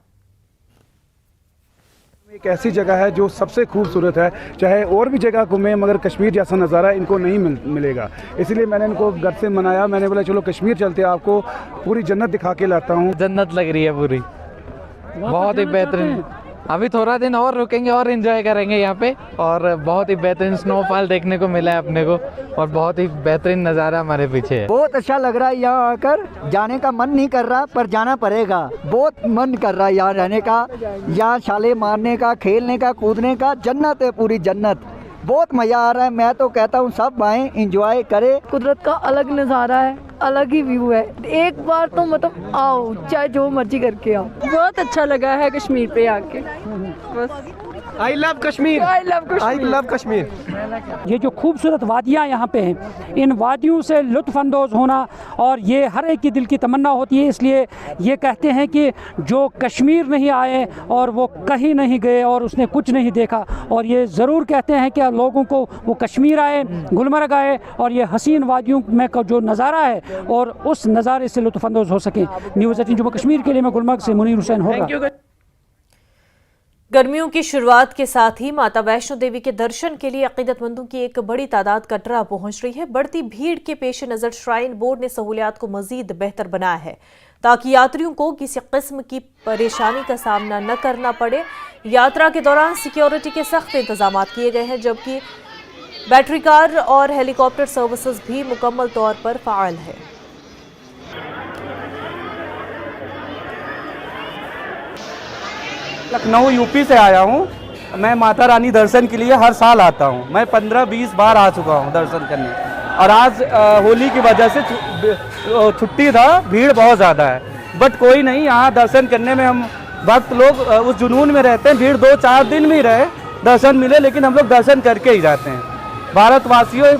एक ऐसी जगह है जो सबसे खूबसूरत है, चाहे और भी जगह घूमें मगर कश्मीर जैसा नज़ारा इनको नहीं मिलेगा। इसलिए मैंने इनको घर से मनाया, मैंने बोला चलो कश्मीर चलते हैं, आपको पूरी जन्नत दिखा के लाता हूँ। जन्नत लग रही है पूरी, बहुत ही बेहतरीन। अभी थोड़ा दिन और रुकेंगे और एंजॉय करेंगे यहाँ पे, और बहुत ही बेहतरीन स्नोफॉल देखने को मिला है अपने को, और बहुत ही बेहतरीन नज़ारा हमारे पीछे है। बहुत अच्छा लग रहा है यहाँ आकर, जाने का मन नहीं कर रहा पर जाना पड़ेगा। बहुत मन कर रहा है यहाँ रहने का, यहाँ छाले मारने का, खेलने का, कूदने का। जन्नत है, पूरी जन्नत। बहुत मज़ा आ रहा है। मैं तो कहता हूँ सब आएँ, इंजॉय करें। कुदरत का अलग नज़ारा है, अलग ही व्यू है। एक बार तो मतलब आओ, चाहे जो मर्जी करके आओ। बहुत अच्छा लगा है कश्मीर पे आके। बस I love Kashmir, I love Kashmir, I love Kashmir. ये जो खूबसूरत वादियाँ यहाँ पे हैं, इन वादियों से लुत्फ़अंदोज़ होना और ये हर एक की दिल की तमन्ना होती है। इसलिए ये कहते हैं कि जो कश्मीर नहीं आए और वो कहीं नहीं गए और उसने कुछ नहीं देखा, और ये ज़रूर कहते हैं कि लोगों को वो कश्मीर आए, गुलमर्ग आए और ये हसीन वादियों में का जो नज़ारा है और उस नज़ारे से लुत्फ़अंदोज़ हो सके। न्यूज़ 18 जम्मू कश्मीर के लिए मैं गुलमर्ग से मुनीर हुसैन होगा। गर्मियों की शुरुआत के साथ ही माता वैष्णो देवी के दर्शन के लिए अकीदतमंदों की एक बड़ी तादाद कटरा पहुंच रही है। बढ़ती भीड़ के पेश नज़र श्राइन बोर्ड ने सहूलियात को मजीद बेहतर बनाया है ताकि यात्रियों को किसी किस्म की परेशानी का सामना न करना पड़े। यात्रा के दौरान सिक्योरिटी के सख्त इंतजाम किए गए हैं, जबकि बैटरी कार और हेलीकॉप्टर सर्विसेज भी मुकम्मल तौर पर फाल है। लखनऊ यूपी से आया हूँ। मैं माता रानी दर्शन के लिए हर साल आता हूँ। मैं 15-20 बार आ चुका हूँ दर्शन करने, और आज होली की वजह से छुट्टी था, भीड़ बहुत ज़्यादा है। बट कोई नहीं, यहाँ दर्शन करने में हम भक्त लोग उस जुनून में रहते हैं। भीड़ 2-4 दिन में ही रहे, दर्शन मिले, लेकिन हम लोग दर्शन करके ही जाते हैं। भारतवासियों,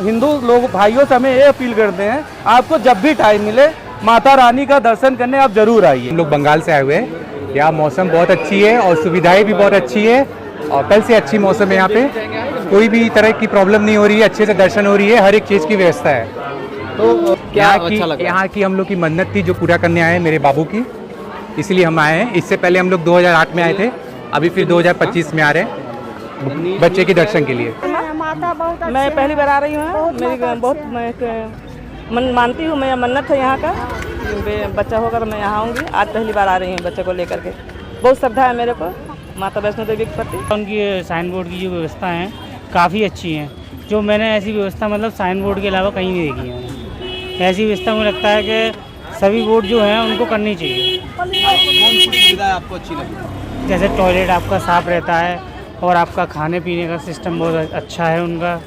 हिंदू लोग भाइयों से हमें ये अपील करते हैं, आपको जब भी टाइम मिले माता रानी का दर्शन करने आप जरूर आइए। हम लोग बंगाल से आए हुए हैं, यहाँ मौसम बहुत अच्छी है और सुविधाएं भी बहुत अच्छी है, और कल से अच्छी मौसम है। यहाँ पे कोई भी तरह की प्रॉब्लम नहीं हो रही है, अच्छे से दर्शन हो रही है, हर एक चीज़ की व्यवस्था है। तो यहाँ की हम लोग की मन्नत थी जो पूरा करने आए हैं मेरे बाबू की, इसलिए हम आए हैं। इससे पहले हम लोग 2008 में आए थे, अभी फिर 2025 में आ रहे हैं बच्चे के दर्शन के लिए। मैं पहली बार आ रही हूँ, मेरी बहुत मन मानती हूँ, मैं मन्नत है यहाँ का, बच्चा होगा तो मैं यहाँ आऊँगी। आज पहली बार आ रही हूँ बच्चे को लेकर के। बहुत श्रद्धा है मेरे को माता वैष्णो देवी के प्रति। उनकी साइन बोर्ड की जो व्यवस्था है काफ़ी अच्छी है, जो मैंने ऐसी व्यवस्था मतलब साइन बोर्ड के अलावा कहीं नहीं देखी है। ऐसी व्यवस्था मुझे लगता है कि सभी बोर्ड जो हैं उनको करनी चाहिए। कौन सी सुविधा आपको अच्छी लगी? जैसे टॉयलेट आपका साफ रहता है, और आपका खाने पीने का सिस्टम बहुत अच्छा है उनका,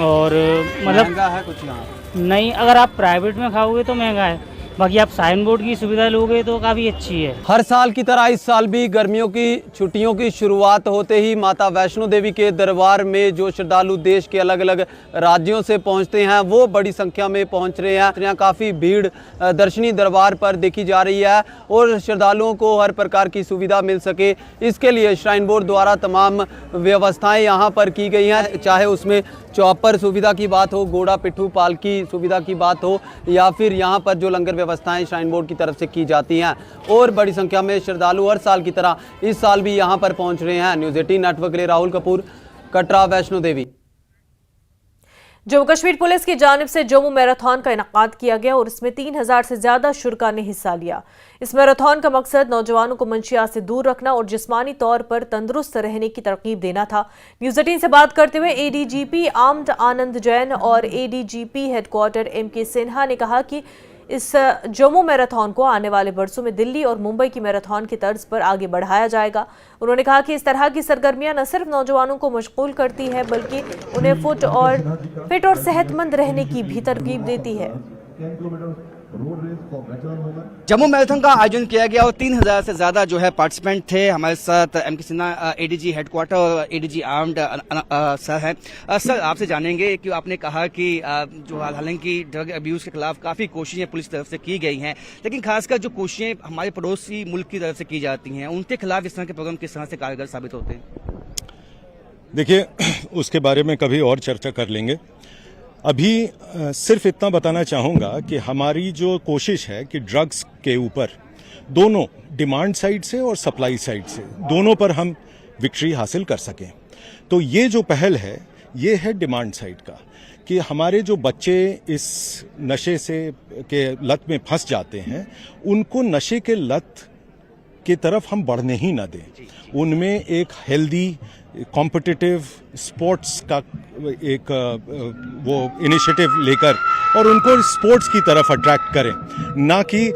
और मतलब महंगा है कुछ यहाँ? नहीं, अगर आप प्राइवेट में खाओगे तो महंगा है, बाकी आप साइन बोर्ड की सुविधा लोगे तो काफ़ी अच्छी है। हर साल की तरह इस साल भी गर्मियों की छुट्टियों की शुरुआत होते ही माता वैष्णो देवी के दरबार में जो श्रद्धालु देश के अलग अलग राज्यों से पहुंचते हैं वो बड़ी संख्या में पहुंच रहे हैं। यहाँ काफ़ी भीड़ दर्शनी दरबार पर देखी जा रही है, और श्रद्धालुओं को हर प्रकार की सुविधा मिल सके इसके लिए श्राइन बोर्ड द्वारा तमाम व्यवस्थाएँ यहाँ पर की गई हैं, चाहे उसमें चौपर सुविधा की बात हो, घोड़ा पिट्ठू पालकी सुविधा की बात हो, या फिर यहाँ पर जो लंगर व्यवस्थाएं श्राइन बोर्ड की तरफ से की जाती हैं। और बड़ी संख्या में श्रद्धालु हर साल की तरह इस साल भी यहाँ पर पहुँच रहे हैं। न्यूज़ 18 नेटवर्क के लिए राहुल कपूर, कटरा, वैष्णो देवी। जम्मू कश्मीर पुलिस की जानिब से जम्मू मैराथन का इनेकाद किया गया और इसमें 3000 से ज्यादा शुरका ने हिस्सा लिया। इस मैराथन का मकसद नौजवानों को मंशियात से दूर रखना और जिस्मानी तौर पर तंदुरुस्त रहने की तरकीब देना था। न्यूज़ 18 से बात करते हुए एडीजीपी आर्म्ड आनंद जैन और एडीजीपी हेडक्वार्टर एमके सिन्हा ने कहा कि इस जम्मू मैराथन को आने वाले वर्षों में दिल्ली और मुंबई की मैराथन की तर्ज पर आगे बढ़ाया जाएगा। उन्होंने कहा कि इस तरह की सरगर्मियां न सिर्फ नौजवानों को मशगूल करती है बल्कि उन्हें फिट और सेहतमंद रहने की भी तरकीब देती है। जम्मू मैराथन का आयोजन किया गया और 3000 से ज्यादा जो है पार्टिसिपेंट थे। हमारे साथ एमके सिन्हा एडीजी हेडक्वार्टर और एडीजी आर्म्ड सर हैं। सर, आपसे जानेंगे कि आपने कहा कि जो हालांकि ड्रग अब्यूज के खिलाफ काफी कोशिशें पुलिस की तरफ से की गई हैं, लेकिन खासकर जो कोशिशें हमारे पड़ोसी मुल्क की तरफ से की जाती हैं उनके खिलाफ इस तरह के प्रोग्राम किस तरह से कारगर साबित होते हैं? देखिए, उसके बारे में कभी और चर्चा कर लेंगे। अभी सिर्फ इतना बताना चाहूँगा कि हमारी जो कोशिश है कि ड्रग्स के ऊपर दोनों डिमांड साइड से और सप्लाई साइड से दोनों पर हम विक्ट्री हासिल कर सकें। तो ये जो पहल है ये है डिमांड साइड का, कि हमारे जो बच्चे इस नशे से के लत में फंस जाते हैं उनको नशे के लत की तरफ हम बढ़ने ही ना दें, उनमें एक हेल्दी कॉम्पिटिटिव स्पोर्ट्स का एक वो इनिशिएटिव लेकर और उनको स्पोर्ट्स की तरफ अट्रैक्ट करें, ना कि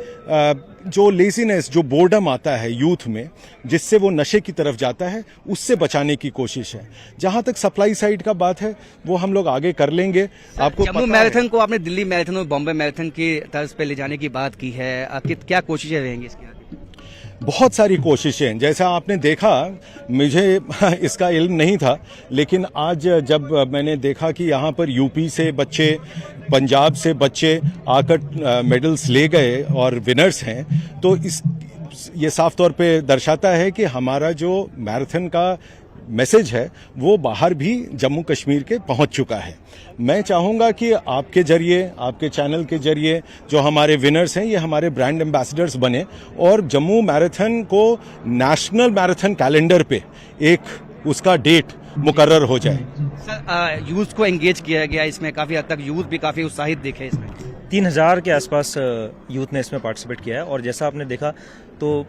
जो लेजीनेस, जो बोर्डम आता है यूथ में जिससे वो नशे की तरफ जाता है, उससे बचाने की कोशिश है। जहां तक सप्लाई साइड का बात है वो हम लोग आगे कर लेंगे। आपको जम्मू मैराथन को आपने दिल्ली मैराथन और बॉम्बे मैराथन की तर्ज पे ले जाने की बात की है, आपकी क्या कोशिशें रहेंगी इसके आगे? बहुत सारी कोशिशें, जैसा आपने देखा, मुझे इसका इल्म नहीं था, लेकिन आज जब मैंने देखा कि यहाँ पर यूपी से बच्चे, पंजाब से बच्चे आकर मेडल्स ले गए और विनर्स हैं, तो ये साफ तौर पे दर्शाता है कि हमारा जो मैराथन का मैसेज है वो बाहर भी जम्मू कश्मीर के पहुंच चुका है। मैं चाहूँगा कि आपके जरिए, आपके चैनल के जरिए जो हमारे विनर्स हैं ये हमारे ब्रांड एम्बेसडर्स बने और जम्मू मैराथन को नेशनल मैराथन कैलेंडर पे एक उसका डेट मुकर्रर हो जाए। सर, यूथ को एंगेज किया गया इसमें, काफ़ी हद तक यूथ भी काफ़ी उत्साहित दिखे इसमें। 3000 के आसपास यूथ ने इसमें पार्टिसिपेट किया है और जैसा आपने देखा तो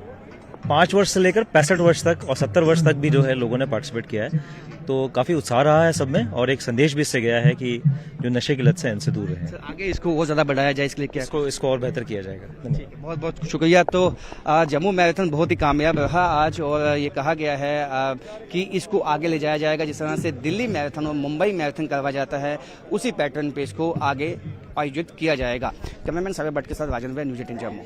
5 वर्ष से लेकर 65 वर्ष तक और 70 वर्ष तक भी जो है लोगों ने पार्टिसिपेट किया है, तो काफ़ी उत्साह रहा है सब में और एक संदेश भी इससे गया है कि जो नशे की लत से इनसे दूर रहें। आगे इसको और ज़्यादा बढ़ाया जाए इसके लिए क्या? इसको और बेहतर किया जाएगा। बहुत बहुत शुक्रिया। तो जम्मू मैराथन बहुत ही कामयाब रहा आज और ये कहा गया है कि इसको आगे ले जाया जाएगा। जिस तरह से दिल्ली मैराथन और मुंबई मैराथन करवाया जाता है उसी पैटर्न पे इसको आगे आयोजित किया जाएगा। कैमरामैन साबिर भट्ट के साथ राजेंद्र, न्यूज़ 18 जम्मू।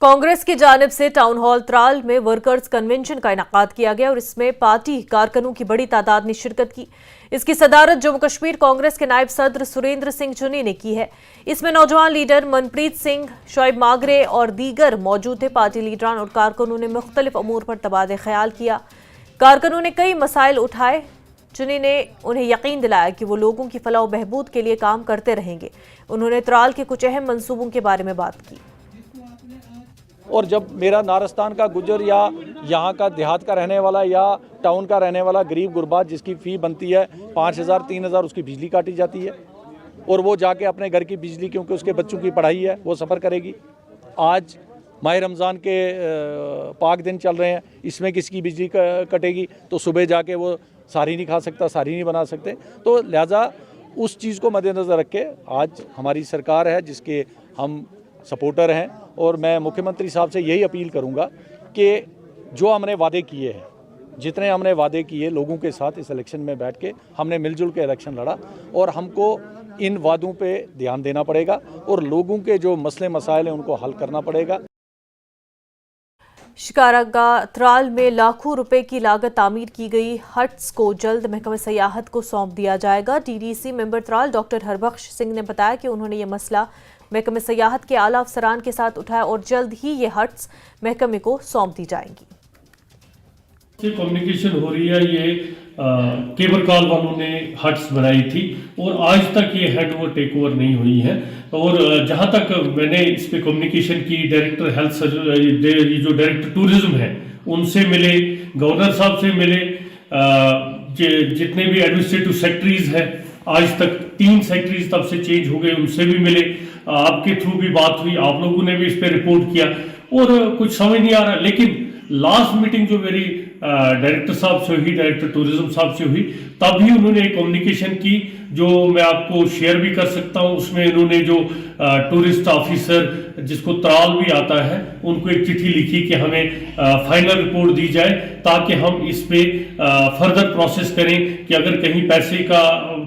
कांग्रेस की जानिब से टाउन हॉल त्राल में वर्कर्स कन्वेंशन का इनेकाद किया गया और इसमें पार्टी कारकुनों की बड़ी तादाद ने शिरकत की। इसकी सदारत जम्मू कश्मीर कांग्रेस के नायब सदर सुरेंद्र सिंह चुनी ने की है। इसमें नौजवान लीडर मनप्रीत सिंह, शोएब मागरे और दीगर मौजूद थे। पार्टी लीडरान और कारकुनों ने मुख्तलिफ अमूर पर तबादला ख्याल किया। कारकुनों ने कई मसाइल उठाए। चुनी ने उन्हें यकीन दिलाया कि वो लोगों की फलाह व बहबूद के लिए काम करते रहेंगे। उन्होंने त्राल के कुछ अहम मंसूबों के बारे में बात की। और जब मेरा नारस्तान का गुजर या यहाँ का देहात का रहने वाला या टाउन का रहने वाला गरीब गुरबा जिसकी फ़ी बनती है 5000 3000 उसकी बिजली काटी जाती है और वो जाके अपने घर की बिजली, क्योंकि उसके बच्चों की पढ़ाई है, वो सफ़र करेगी। आज माह रमज़ान के पाक दिन चल रहे हैं, इसमें किसकी बिजली कटेगी तो सुबह जाके वो सारी नहीं खा सकता, सारी नहीं बना सकते। तो लिहाजा उस चीज़ को मद्देनज़र रख के आज हमारी सरकार है जिसके हम सपोर्टर हैं और मैं मुख्यमंत्री साहब से यही अपील करूंगा कि जो हमने वादे किए हैं, जितने हमने वादे किए लोगों के साथ इस इलेक्शन में बैठ के हमने मिलजुल के इलेक्शन लड़ा और हमको इन वादों पे ध्यान देना पड़ेगा और लोगों के जो मसले मसाइल हैं उनको हल करना पड़ेगा। शिकारा त्राल में लाखों रुपए की लागत तामीर की गई हट्स को जल्द महकमे सयाहत को सौंप दिया जाएगा। DDC member Tral doctor Harbakhsh Singh ने बताया कि उन्होंने ये मसला महकमे सयाहत के आला अफसरान के साथ उठाया और जल्द ही ये हट्स महकमे को सौंप दी जाएंगी। कम्युनिकेशन हो रही है, ये केबल कॉल वालों ने हट्स बनाई थी और आज तक ये हैंड ओवर टेक ओवर नहीं हुई है। और जहां तक मैंने इस पे कम्युनिकेशन की, डायरेक्टर हेल्थ, जो डायरेक्टर टूरिज्म है उनसे मिले, गवर्नर साहब से मिले, जितने भी एडमिनिस्ट्रेटिव सेक्रेटरीज हैं, आज तक 3 सेक्रेटरीज तब से चेंज हो गए, उनसे भी मिले, आपके थ्रू भी बात हुई, आप लोगों ने भी इस पे रिपोर्ट किया और कुछ समझ नहीं आ रहा। लेकिन लास्ट मीटिंग जो मेरी डायरेक्टर साहब से हुई, डायरेक्टर टूरिज्म साहब से हुई, तभी उन्होंने एक कम्युनिकेशन की जो मैं आपको शेयर भी कर सकता हूं। उसमें इन्होंने जो टूरिस्ट ऑफिसर जिसको त्राल भी आता है उनको एक चिट्ठी लिखी कि हमें फाइनल रिपोर्ट दी जाए ताकि हम इस पे फर्दर प्रोसेस करें कि अगर कहीं पैसे का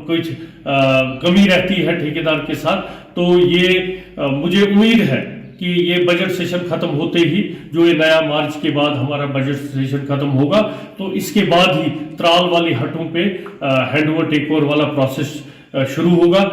कुछ कमी रहती है ठेकेदार के साथ, तो ये मुझे उम्मीद है कि ये बजट सेशन खत्म होते ही, जो ये नया मार्च के बाद हमारा बजट सेशन खत्म होगा, तो इसके बाद ही त्राल वाली हटों पे हैंडओवर टेक ओवर वाला प्रोसेस शुरू होगा।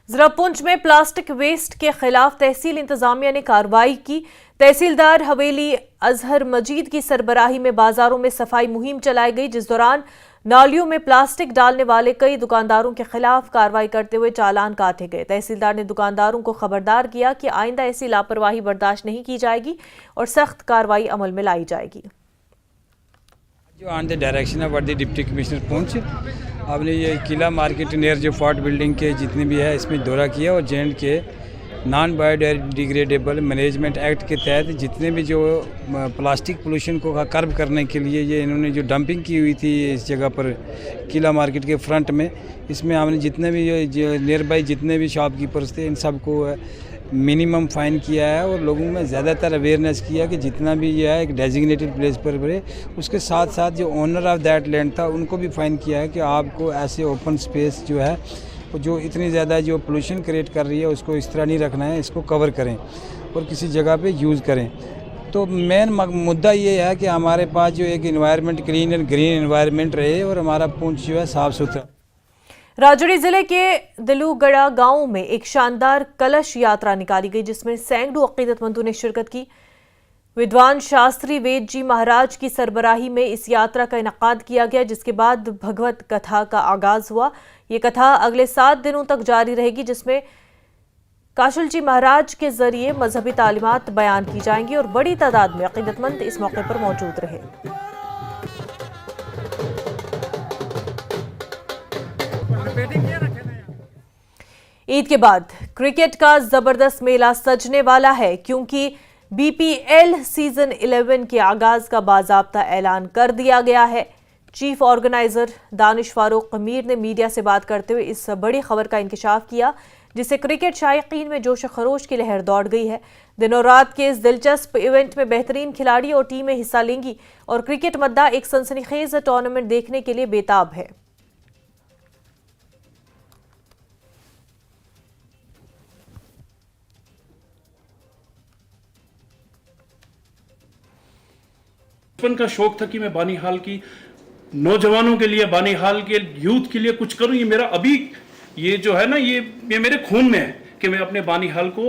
जिला पुंछ में प्लास्टिक वेस्ट के खिलाफ तहसील इंतजामिया ने कार्रवाई की। तहसीलदार हवेली अजहर मजीद की सरबराही में बाजारों में सफाई मुहिम चलाई गई, जिस दौरान नालियों में प्लास्टिक डालने वाले कई दुकानदारों के खिलाफ कार्रवाई करते हुए चालान काटे गए। तहसीलदार ने दुकानदारों को खबरदार किया कि आइंदा ऐसी लापरवाही बर्दाश्त नहीं की जाएगी और सख्त कार्रवाई अमल में लाई जाएगी। ऑन द डायरेक्शन ऑफ वर्दी डिप्टी कमिश्नर पुंछ, आपने ये किला मार्केट नियर जो फोर्ट बिल्डिंग के जितने भी है इसमें दौरा किया और जेएंड के नॉन बायोडिग्रेडेबल मैनेजमेंट एक्ट के तहत जितने भी जो प्लास्टिक पोल्यूशन को कर्ब करने के लिए ये इन्होंने जो डंपिंग की हुई थी इस जगह पर किला मार्केट के फ्रंट में, इसमें हमने जितने भी नियर बाई जितने भी शॉपकीपर्स थे इन सबको मिनिमम फ़ाइन किया है और लोगों में ज़्यादातर अवेयरनेस किया कि जितना भी ये है एक डेजिग्नेटेड प्लेस पर बने। उसके साथ साथ जो ओनर ऑफ दैट लैंड था उनको भी फ़ाइन किया है कि आपको ऐसे ओपन स्पेस जो है जो इतनी ज़्यादा जो पोल्यूशन क्रिएट कर रही है उसको इस तरह नहीं रखना है, इसको कवर करें और किसी जगह पे यूज़ करें। तो मेन मुद्दा ये है कि हमारे पास जो एक environment clean and green environment रहे और हमारा पुंछ जो है साफ़ सुथरा। राजौरी जिले के दिलूगढ़ा गांव में एक शानदार कलश यात्रा निकाली गई जिसमें सैकड़ों अकीदतमंदों ने शिरकत की। विद्वान शास्त्री वेद जी महाराज की सरबराही में इस यात्रा का इनकाद किया गया, जिसके बाद भगवत कथा का आगाज हुआ। ये कथा अगले 7 दिनों तक जारी रहेगी, जिसमें काशल जी महाराज के जरिए मजहबी तालीमात बयान की जाएंगी और बड़ी तादाद में अकीदतमंद इस मौके पर मौजूद रहे। ईद के बाद क्रिकेट का जबरदस्त मेला सजने वाला है, क्योंकि बीपीएल सीजन 11 के आगाज का बाज़ाब्ता ऐलान कर दिया गया है। चीफ ऑर्गेनाइजर दानिश फारूक मीर ने मीडिया से बात करते हुए इस बड़ी खबर का इंकशाफ किया, जिससे क्रिकेट शायकीन में जोश खरोश की लहर दौड़ गई है। दिनों रात के इस दिलचस्प इवेंट में बेहतरीन खिलाड़ी और टीमें हिस्सा लेंगी और क्रिकेट मद्दा एक सनसनीखेज टूर्नामेंट देखने के लिए बेताब है। बचपन का शौक था कि मैं बानीहाल की नौजवानों के लिए, बानीहाल के यूथ के लिए कुछ करूं। ये मेरा अभी ये जो है ना ये मेरे खून में है कि मैं अपने बानीहाल को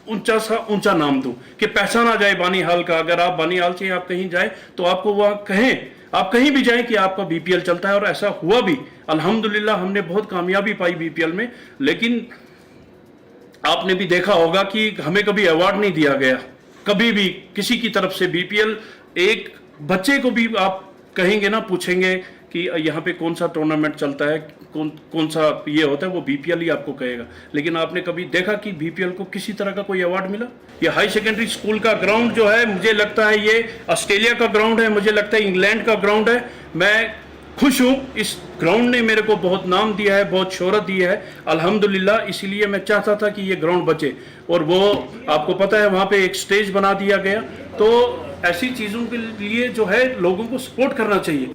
ऊंचा सा ऊंचा नाम दूं, कि पहचाना जाए बानीहाल का। अगर आप बानीहाल से आप कहीं जाए तो आपको वह कहें, आप कहीं भी जाएं कि आपका बीपीएल चलता है, और ऐसा हुआ भी। अल्हम्दुलिल्लाह हमने बहुत कामयाबी पाई बीपीएल में। लेकिन आपने भी देखा होगा कि हमें कभी अवार्ड नहीं दिया गया, कभी भी किसी की तरफ से। बीपीएल एक बच्चे को भी आप कहेंगे ना, पूछेंगे कि यहाँ पे कौन सा टूर्नामेंट चलता है, कौन सा ये होता है, वो बीपीएल ही आपको कहेगा। लेकिन आपने कभी देखा कि बीपीएल को किसी तरह का कोई अवार्ड मिला? ये हाई सेकेंडरी स्कूल का ग्राउंड जो है, मुझे लगता है ये ऑस्ट्रेलिया का ग्राउंड है, मुझे लगता है इंग्लैंड का ग्राउंड है। मैं खुश हूँ, इस ग्राउंड ने मेरे को बहुत नाम दिया है, बहुत शोहरत दी है अल्हम्दुलिल्लाह। इसीलिए मैं चाहता था कि ये ग्राउंड बचे, और वो आपको पता है वहाँ पे एक स्टेज बना दिया गया। तो ऐसी चीज़ों के लिए जो है लोगों को सपोर्ट करना चाहिए।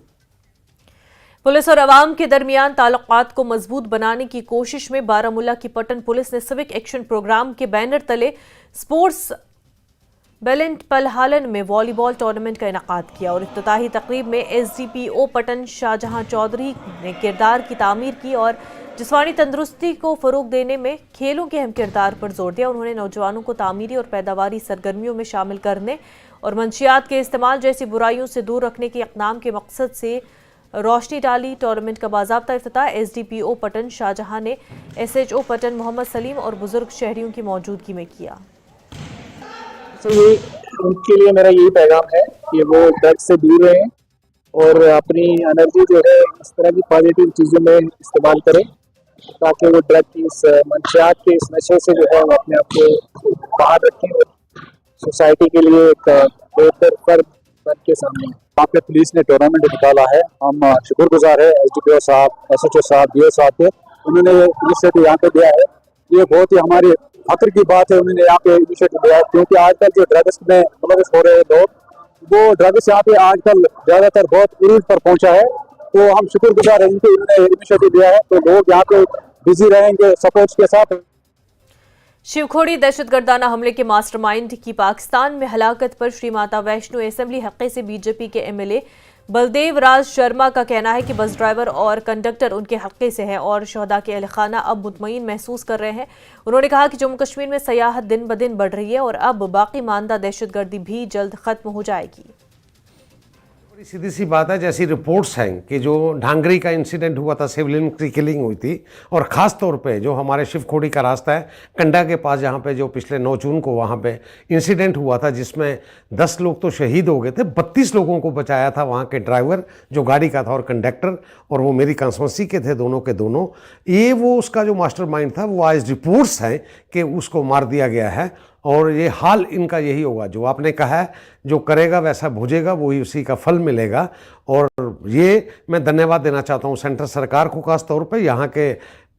पुलिस और अवाम के दरमियान ताल्लुकात को मजबूत बनाने की कोशिश में बारामूला की पटन पुलिस ने सिविक एक्शन प्रोग्राम के बैनर तले स्पोर्ट्स बेलेंट पलहालन में वॉलीबॉल टूर्नामेंट का इनकाद किया और इफ्तिताही तकरीब में एसडीपीओ पटन शाहजहां चौधरी ने किरदार की तामीर की और जिस्मानी तंदुरुस्ती को फ़रोग देने में खेलों के अहम किरदार पर जोर दिया। उन्होंने नौजवानों को तामीरी और पैदावारी सरगर्मियों में शामिल करने और मंशियात के इस्तेमाल जैसी बुराइयों से दूर रखने के इक़दाम के मकसद से रोशनी डाली। टूर्नामेंट का बाज़ाब्ता इफ्तिताह एसडीपीओ पटन शाहजहां ने एसएचओ पटन मोहम्मद सलीम और बुजुर्ग शहरियों की मौजूदगी में किया। तो ये उनके लिए मेरा यही पैगाम है कि वो ड्रग्स से दूर रहें और अपनी एनर्जी जो है इस तरह की पॉजिटिव चीज़ों में इस्तेमाल करें, ताकि वो ड्रग की इस मंशियात के इस नशे से जो है वो अपने आप को बाहर रखें और सोसाइटी के लिए एक बेहतर फर्द बन के सामने। यहाँ पे पुलिस ने टूर्नामेंट निकाला है, हम शुक्रगुजार है एसडीपीओ साहब, एसएचओ साहब, डीओ साहब के, उन्होंने इनिशिएटिव यहाँ पे दिया है। ये बहुत ही हमारी फख्र की बात है, उन्होंने यहाँ पे इनिशिएटिव दिया है, क्योंकि आजकल जो ड्रग्स में मुलविस हो रहे हैं लोग, वो ड्रग्स यहाँ पे आजकल ज़्यादातर बहुत उरूज पर पहुँचा है। तो हम शुक्रगुजार हैं इनके, इन्होंने इनिशिएटिव दिया है, तो लोग यहाँ पे बिजी रहेंगे सपोर्ट्स के साथ। शिवखोड़ी दहशतगर्दाना हमले के मास्टरमाइंड की पाकिस्तान में हलाकत पर श्री माता वैष्णो असेंबली हल्के से बीजेपी के एमएलए बलदेव राज शर्मा का कहना है कि बस ड्राइवर और कंडक्टर उनके हल्के से हैं और शहदा के अहल खाना अब मुतमईन महसूस कर रहे हैं। उन्होंने कहा कि जम्मू कश्मीर में सयाहत दिन ब दिन बढ़ रही है और अब बाकी मानदा दहशतगर्दी भी जल्द खत्म हो जाएगी। सीधी सी बात है, जैसी रिपोर्ट्स हैं कि जो ढांगरी का इंसिडेंट हुआ था, सिविलियन की किलिंग हुई थी, और ख़ास तौर पे जो हमारे शिवखोड़ी का रास्ता है कंडा के पास, जहाँ पे जो पिछले 9 जून को वहाँ पे इंसिडेंट हुआ था जिसमें 10 लोग तो शहीद हो गए थे, 32 लोगों को बचाया था वहाँ के ड्राइवर जो गाड़ी का था और कंडक्टर, और वो मेरी कंस्टिट्यूंसी के थे दोनों के दोनों। ये वो उसका जो मास्टरमाइंड था, वो आज रिपोर्ट्स हैं कि उसको मार दिया गया है, और ये हाल इनका यही होगा। जो आपने कहा है, जो करेगा वैसा भुजेगा, वही उसी का फल मिलेगा। और ये मैं धन्यवाद देना चाहता हूँ सेंट्रल सरकार को, खास तौर पे यहाँ के